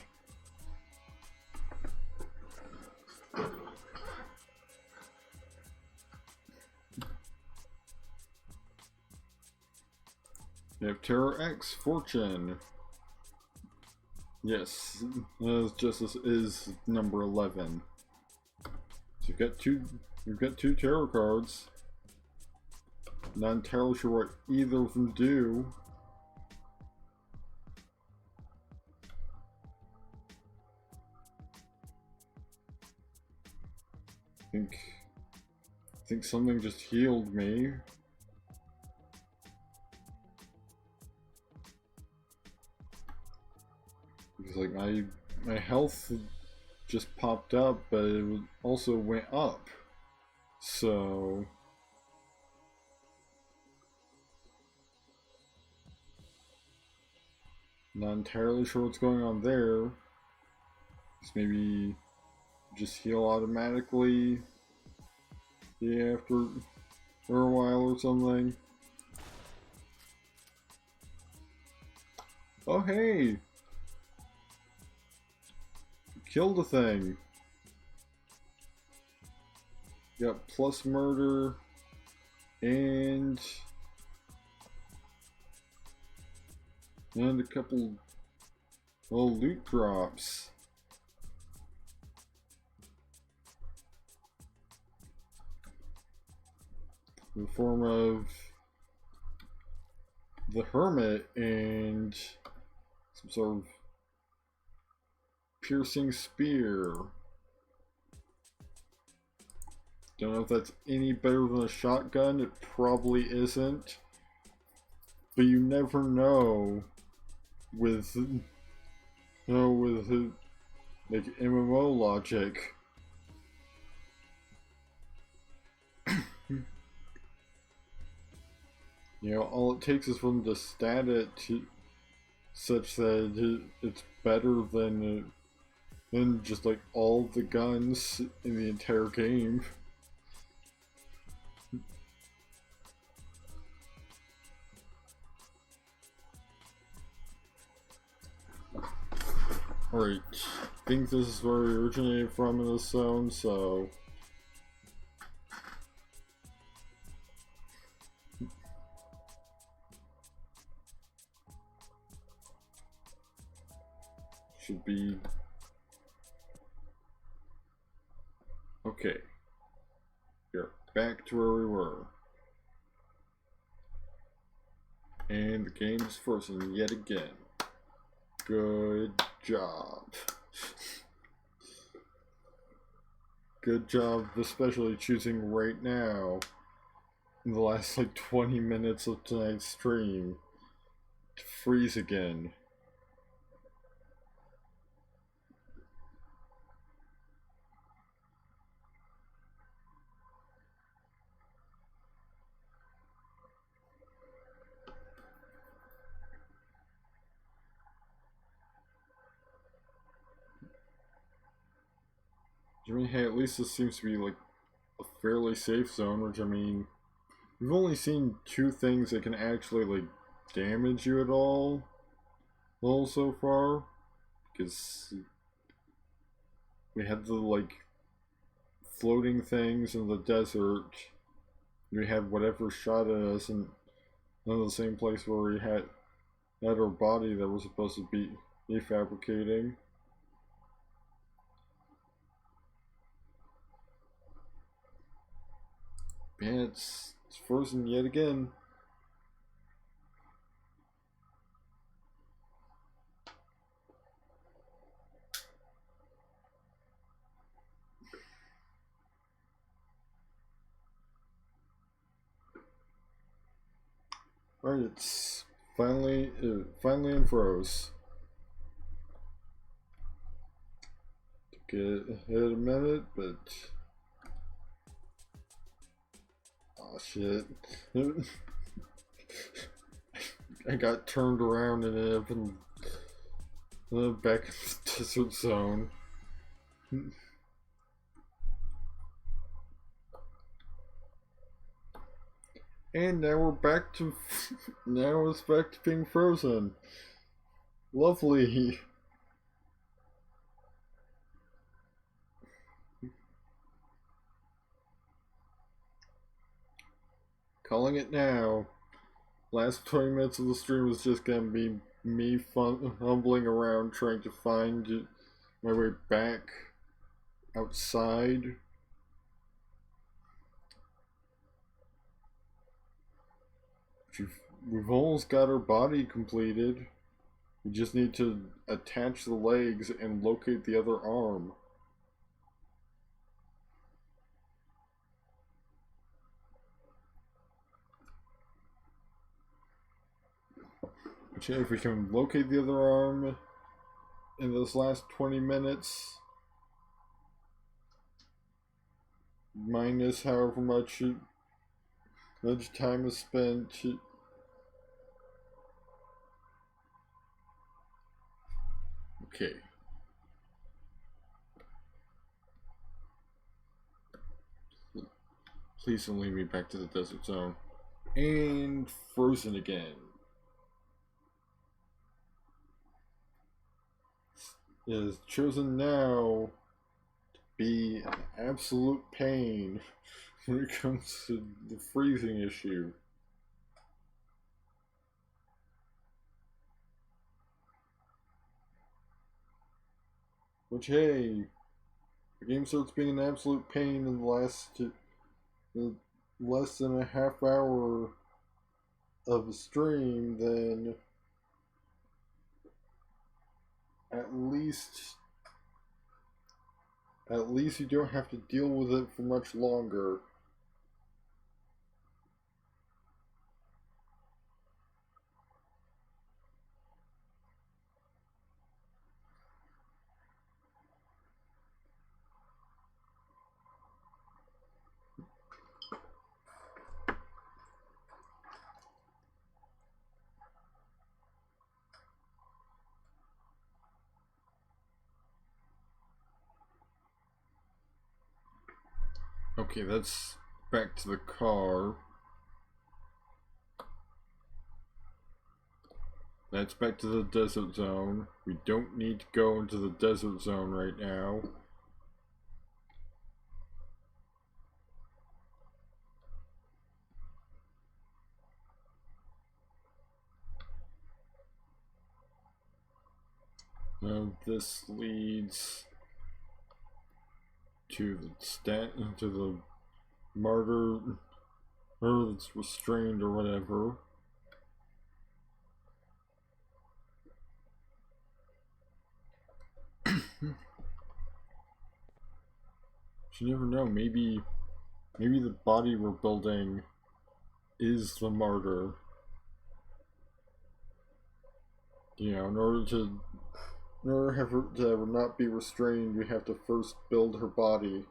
We have Terror X Fortune. Yes, Justice is number 11. So you've got two tarot cards. Not entirely sure what either of them do. I think something just healed me. Because like my health just popped up, but it also went up. So not entirely sure what's going on there. Just maybe just heal automatically after for a while or something. Oh hey! Killed the thing. Got plus murder and a couple loot drops. In the form of the Hermit and some sort of piercing spear. Don't know if that's any better than a shotgun. It probably isn't. But you never know with like MMO logic. You know, all it takes is for them to stat it to such that it's better than just like all the guns in the entire game. Alright, I think this is where we originated from in this zone, so should be okay. We're back to where we were. And the game is frozen yet again. Good job. Good job, especially choosing right now, in the last like 20 minutes of tonight's stream, to freeze again. I mean, hey, at least this seems to be like a fairly safe zone, which I mean, we've only seen two things that can actually like damage you at all so far, because we had the like floating things in the desert, we had whatever shot at us, and none of the same place where we had our body that was supposed to be fabricating. Man, it's frozen yet again. Alright, it's finally unfroze. Took it a minute, but oh shit. I got turned around and ended up in the back of the desert zone. And now we're back to now it's back to being frozen. Lovely. Calling it now. last 20 minutes of the stream was just gonna be me fumbling around trying to find my way back outside. We've almost got our body completed. We just need to attach the legs and locate the other arm. Which, if we can locate the other arm in this last 20 minutes, minus however much time is spent. Okay. Please don't lead me back to the desert zone. And frozen again. It is chosen now to be an absolute pain when it comes to the freezing issue. Which, hey, the game starts being an absolute pain in the less than a half hour of a stream, then at least you don't have to deal with it for much longer. Okay, that's back to the car. That's back to the desert zone. We don't need to go into the desert zone right now. Now this leads to the martyr, or that's restrained or whatever. You never know. Maybe the body we're building is the martyr. You know, in order to have her to not be restrained, we have to first build her body.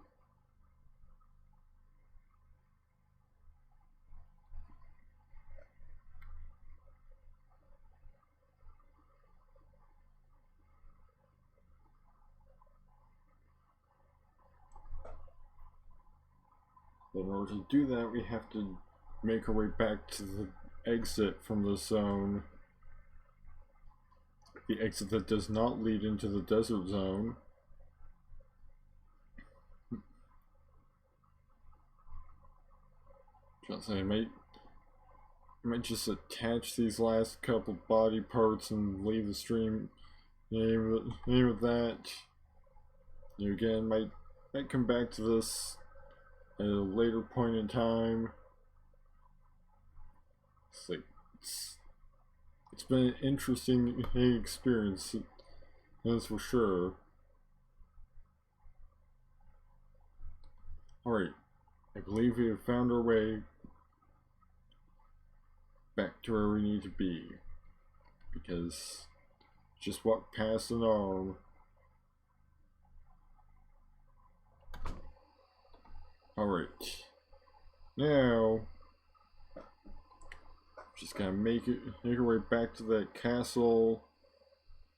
But in order to do that, we have to make our way back to the exit from the zone. The exit that does not lead into the desert zone. I might just attach these last couple body parts and leave the stream. Aim with that. You again might come back to this at a later point in time. It's been an interesting experience, that's for sure. Alright, I believe we have found our way back to where we need to be, because just walked past an arm. Alright, now just gotta make our way back to that castle,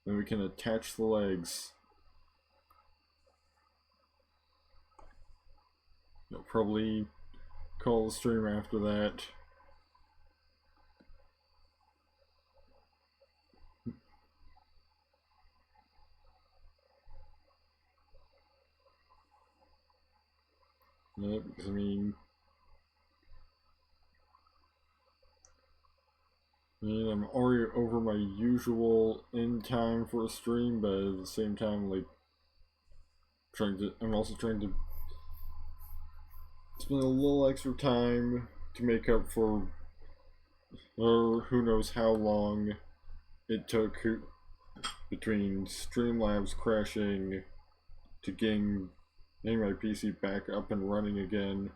then we can attach the legs. I'll probably call the stream after that. Yeah, because I mean, mean, I'm already over my usual end time for a stream, but at the same time, like, I'm also trying to spend a little extra time to make up for, or who knows how long it took between Streamlabs crashing to getting my PC back up and running again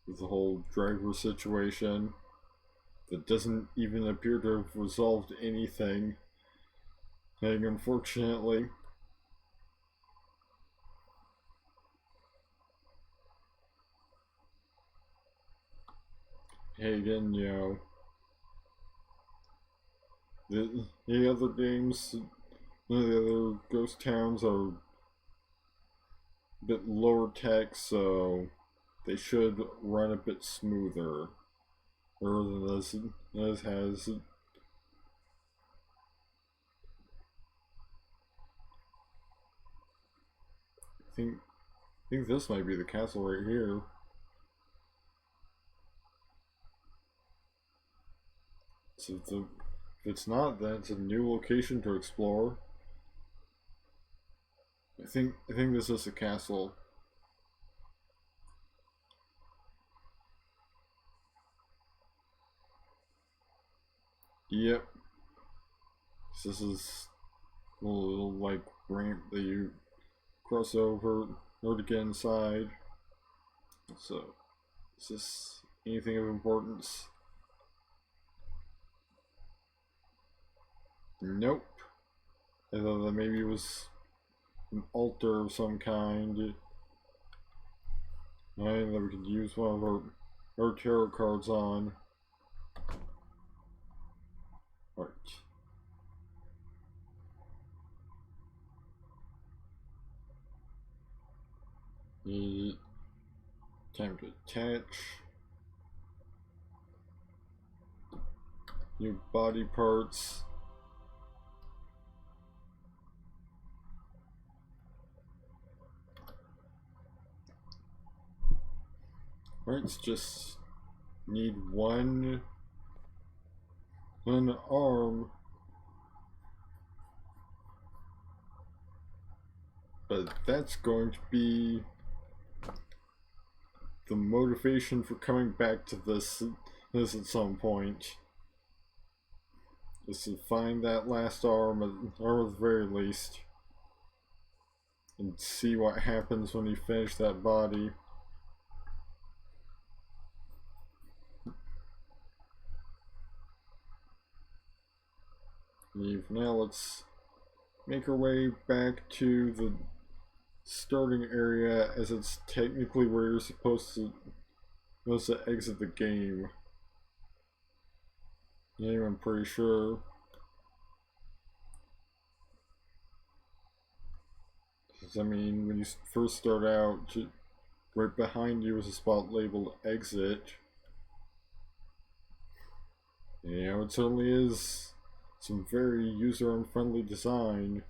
with the whole driver situation that doesn't even appear to have resolved anything. And unfortunately, Pagan, you know, the other games, the other ghost towns are a bit lower tech, so they should run a bit smoother. Rather than this has. I think this might be the castle right here. So if it's not, then it's a new location to explore. I think this is the castle. Yep. This is a little like ramp that you cross over or to get inside. So, is this anything of importance? Nope. I thought that maybe it was an altar of some kind. And that we could use one of our tarot cards on. Right. Time to attach. New body parts. Right, it's just need one arm. But that's going to be the motivation for coming back to this at some point. Is to find that last arm, or at the very least, and see what happens when you finish that body. And now let's make our way back to the starting area, as it's technically where you're supposed to exit the game. Yeah, I'm pretty sure. Because, I mean, when you first start out, right behind you is a spot labeled exit. You know, it certainly is some very user-unfriendly design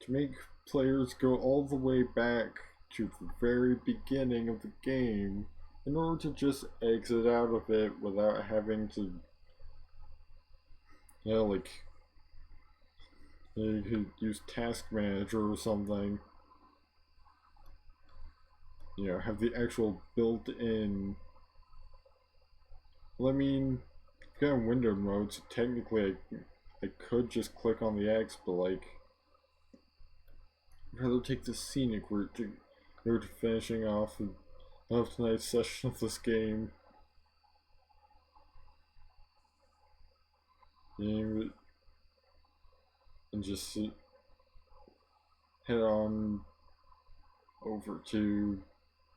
to make players go all the way back to the very beginning of the game in order to just exit out of it without having to, you know, like, you could use Task Manager or something. You know, have the actual built-in. Well, I mean, I've got window mode, so technically I could just click on the X, but like, I'd rather take the scenic route to go to finishing off tonight's session of this game. And just head on over to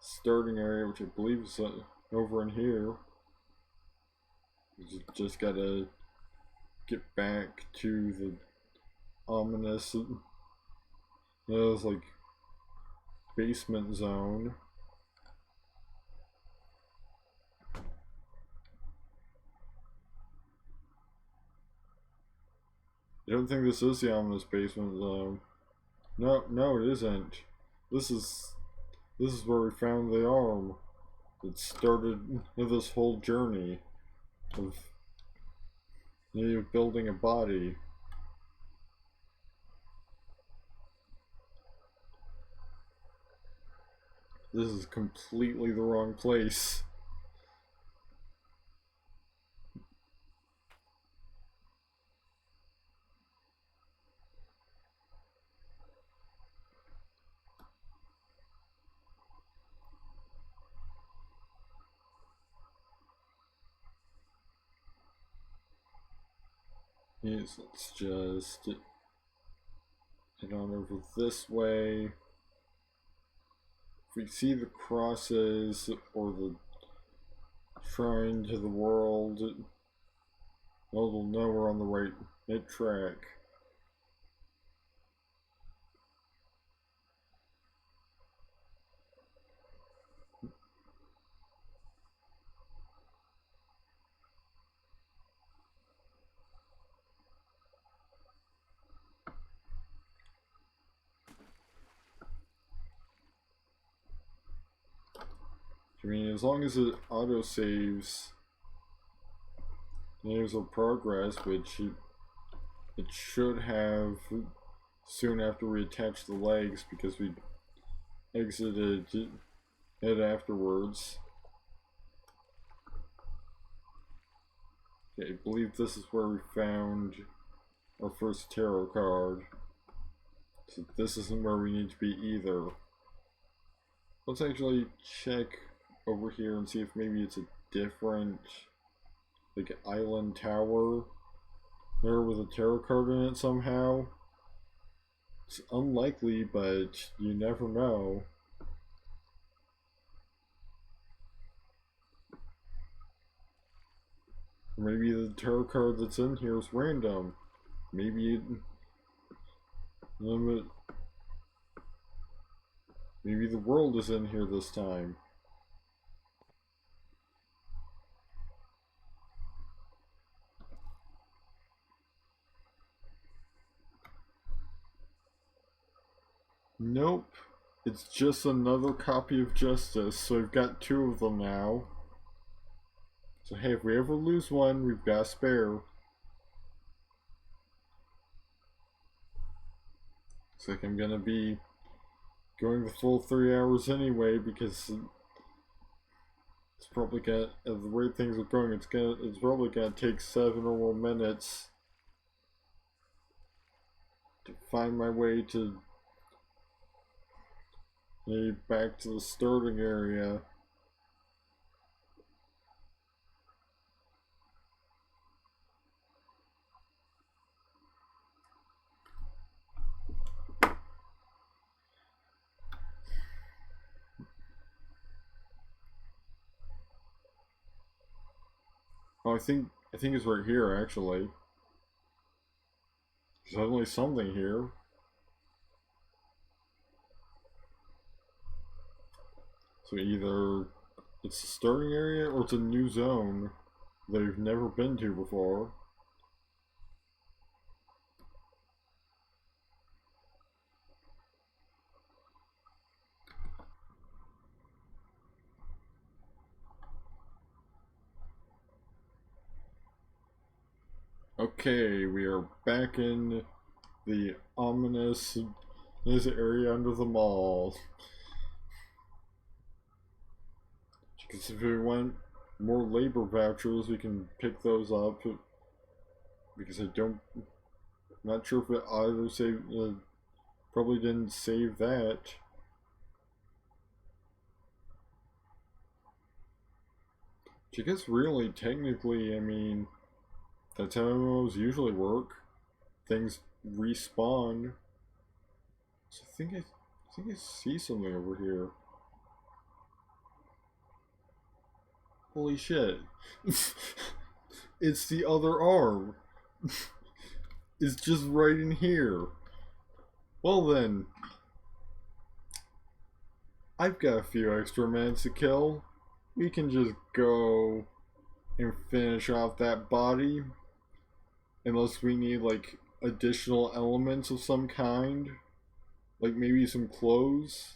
starting area, which I believe is over in here. You just gotta get back to the ominous, it's like basement zone. I don't think this is the ominous basement zone. No, it isn't. This is where we found the arm that started this whole journey of You're building a body. This is completely the wrong place. Yes, let's just head on over this way. If we see the crosses or the shrine to the world, well, we'll know we're on the right track. I mean, as long as it auto-saves, there's our progress, which it should have soon after we attach the legs, because we exited it afterwards. Okay, I believe this is where we found our first tarot card. So this isn't where we need to be either. Let's actually check over here and see if maybe it's a different, like, island tower there with a tarot card in it somehow. It's unlikely, but you never know. Maybe the tarot card that's in here is random. Maybe maybe the world is in here this time. Nope. It's just another copy of Justice, so I've got two of them now. So hey, if we ever lose one, we've got a spare. Looks like I'm gonna be going the full 3 hours anyway, because it's probably gonna, as the way things are going, it's probably gonna take 7 or more minutes to find my way to back to the starting area. Oh, I think it's right here actually. There's definitely something here. So either it's the starting area or it's a new zone that we've never been to before. Okay, we are back in the ominous area under the mall. Because if we want more labor vouchers, we can pick those up. Because I'm not sure if it auto save. Probably didn't save that. I guess really, technically, I mean, that's how MMOs usually work. Things respawn. So I think I see something over here. Holy shit. It's the other arm. It's just right in here. Well then, I've got a few extra minutes to kill. We can just go and finish off that body. Unless we need, like, additional elements of some kind. Like maybe some clothes.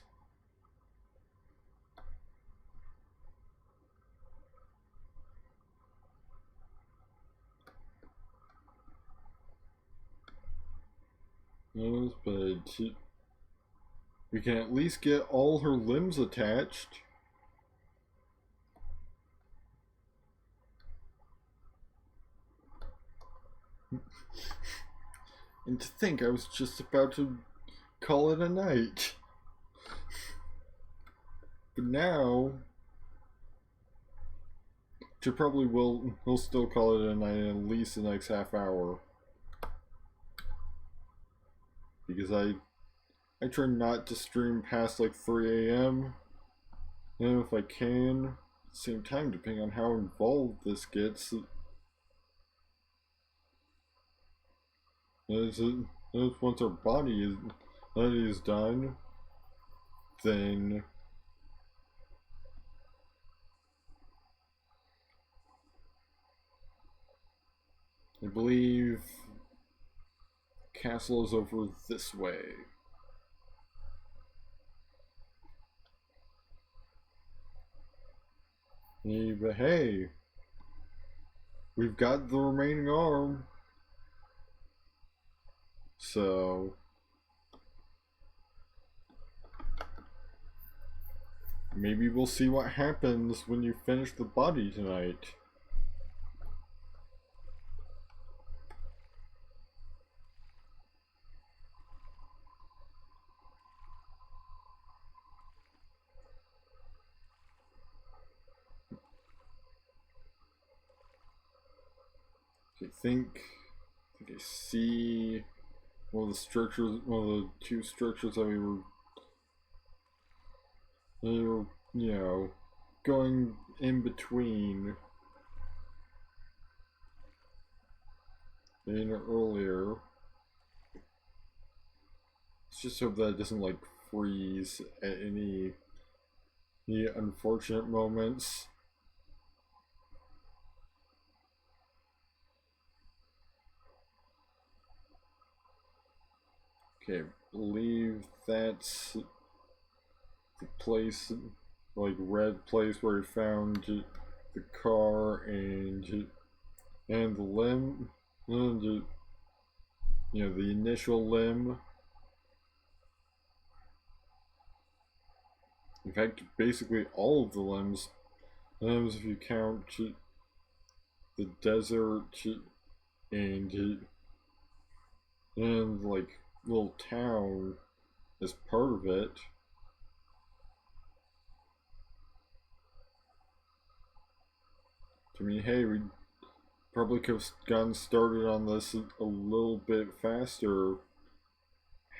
but we can at least get all her limbs attached. And to think I was just about to call it a night. But now, she probably will still call it a night in at least the next half hour. Because I try not to stream past like 3 a.m. And if I can, at the same time, depending on how involved this gets, once our body is done, then I believe the castle is over this way. But hey, we've got the remaining arm. So maybe we'll see what happens when you finish the body tonight. I think I see one of the structures, one of the two structures that we were, you know, going in between in earlier. Let's just hope that it doesn't like freeze at any unfortunate moments. Okay, I believe that's the place, like red place where we found the car and the limb, and you know, the initial limb. In fact, basically all of the limbs if you count the desert and like little town as part of it. I mean, hey, we probably could have gotten started on this a little bit faster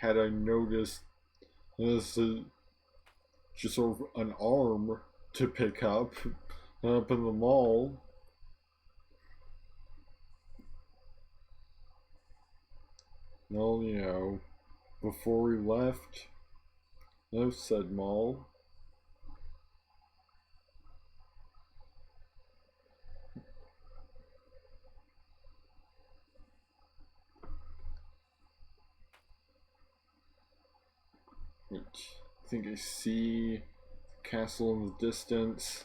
had I noticed this just sort of an arm to pick up in the mall. Well, you know, before we left said mall, I think I see the castle in the distance.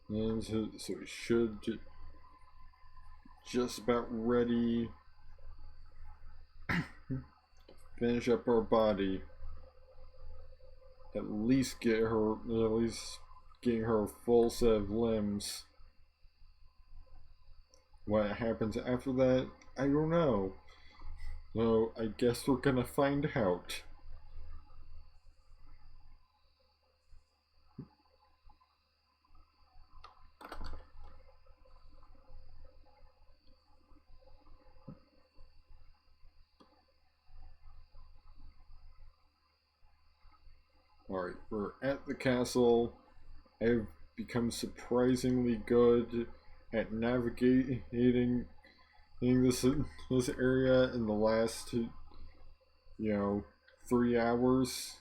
And so we should just about ready finish up our body. At least getting her a full set of limbs. What happens after that, I don't know. So I guess we're gonna find out. Alright, we're at the castle. I've become surprisingly good at navigating this area in the last, 3 hours,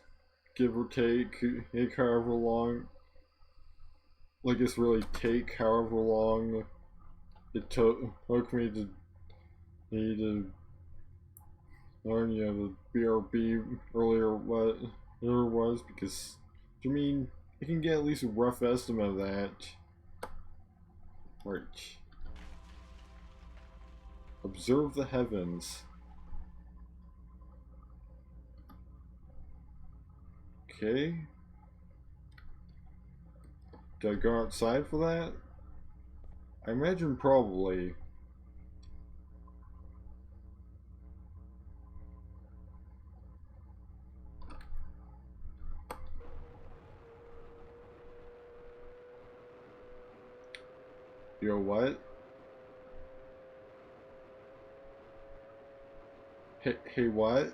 give or take however long. Like, it's really take however long it took me to learn, the BRB earlier, what it was, because, I mean, I can get at least a rough estimate of that. Right. Observe the heavens. Okay. Do I go outside for that? I imagine probably. Yo, what? Hey, what?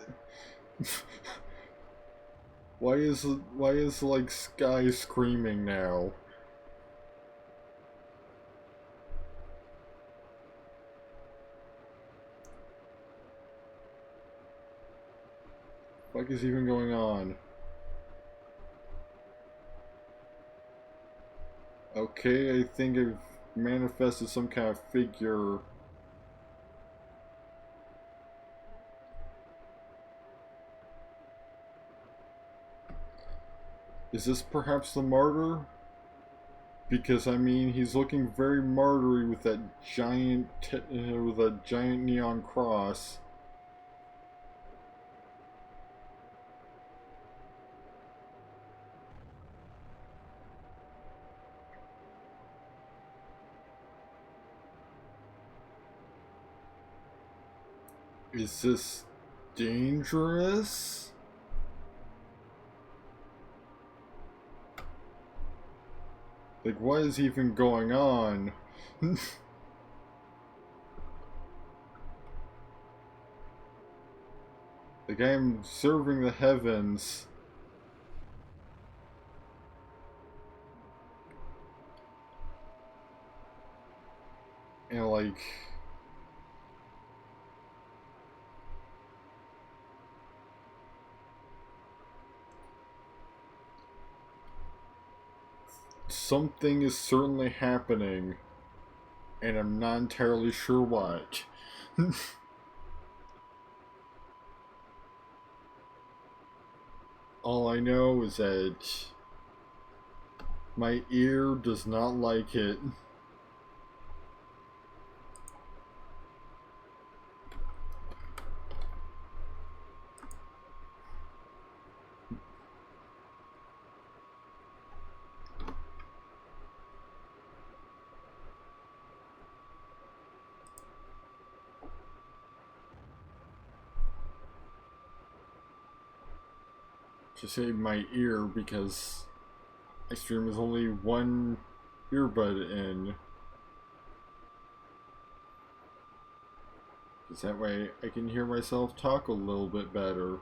Why is like Sky screaming now? What is even going on? Okay, I think I've manifested some kind of figure. Is this perhaps the martyr? Because I mean, he's looking very martyry with that with a giant neon cross. Is this dangerous? Like, what is even going on? Like, I am serving the heavens. And like... something is certainly happening. And I'm not entirely sure what. All I know is that my ear does not like it. To say my ear because I stream with only one earbud in. Because that way I can hear myself talk a little bit better.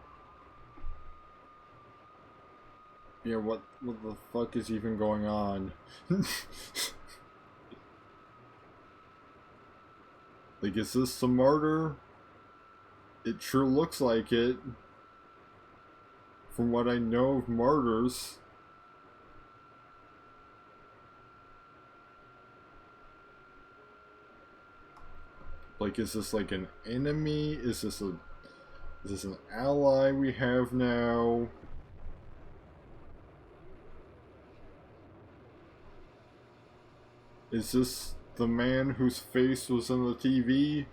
Yeah, what the fuck is even going on? Like, is this the martyr? It sure looks like it. From what I know of martyrs. Like, is this like an enemy? Is this an ally we have now? Is this the man whose face was on the TV?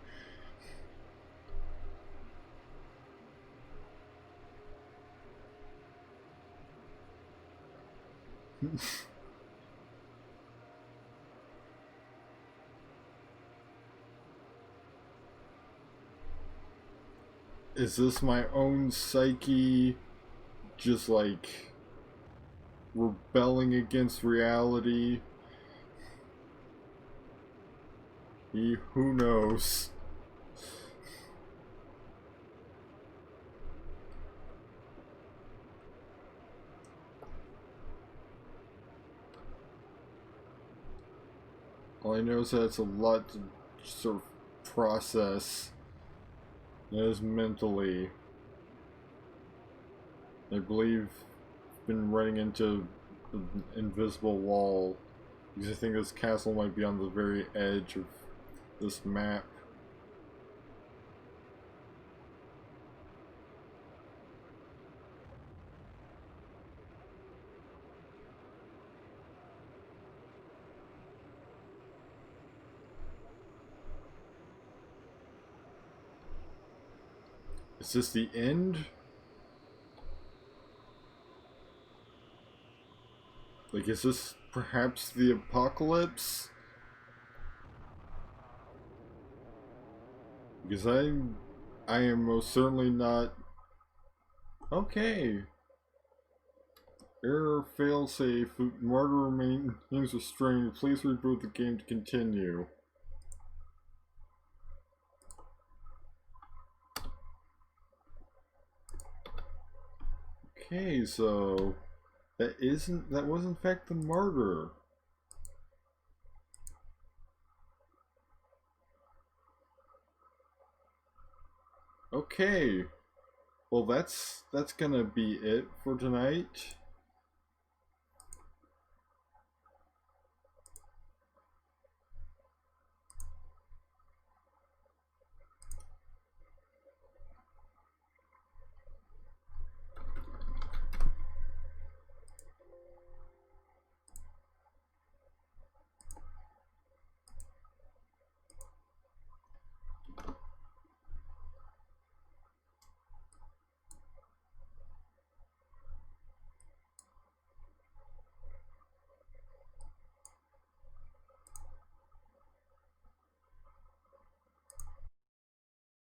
Is this my own psyche just like rebelling against reality? Who knows? All I know is that it's a lot to sort of process. That is mentally. I believe I've been running into an invisible wall because I think this castle might be on the very edge of this map. Is this the end? Like, is this perhaps the apocalypse? Because I am most certainly not... Okay. Error, failsafe, martyr remains restrained. Please reboot the game to continue. Okay, so that was in fact the martyr. Okay. Well, that's gonna be it for tonight.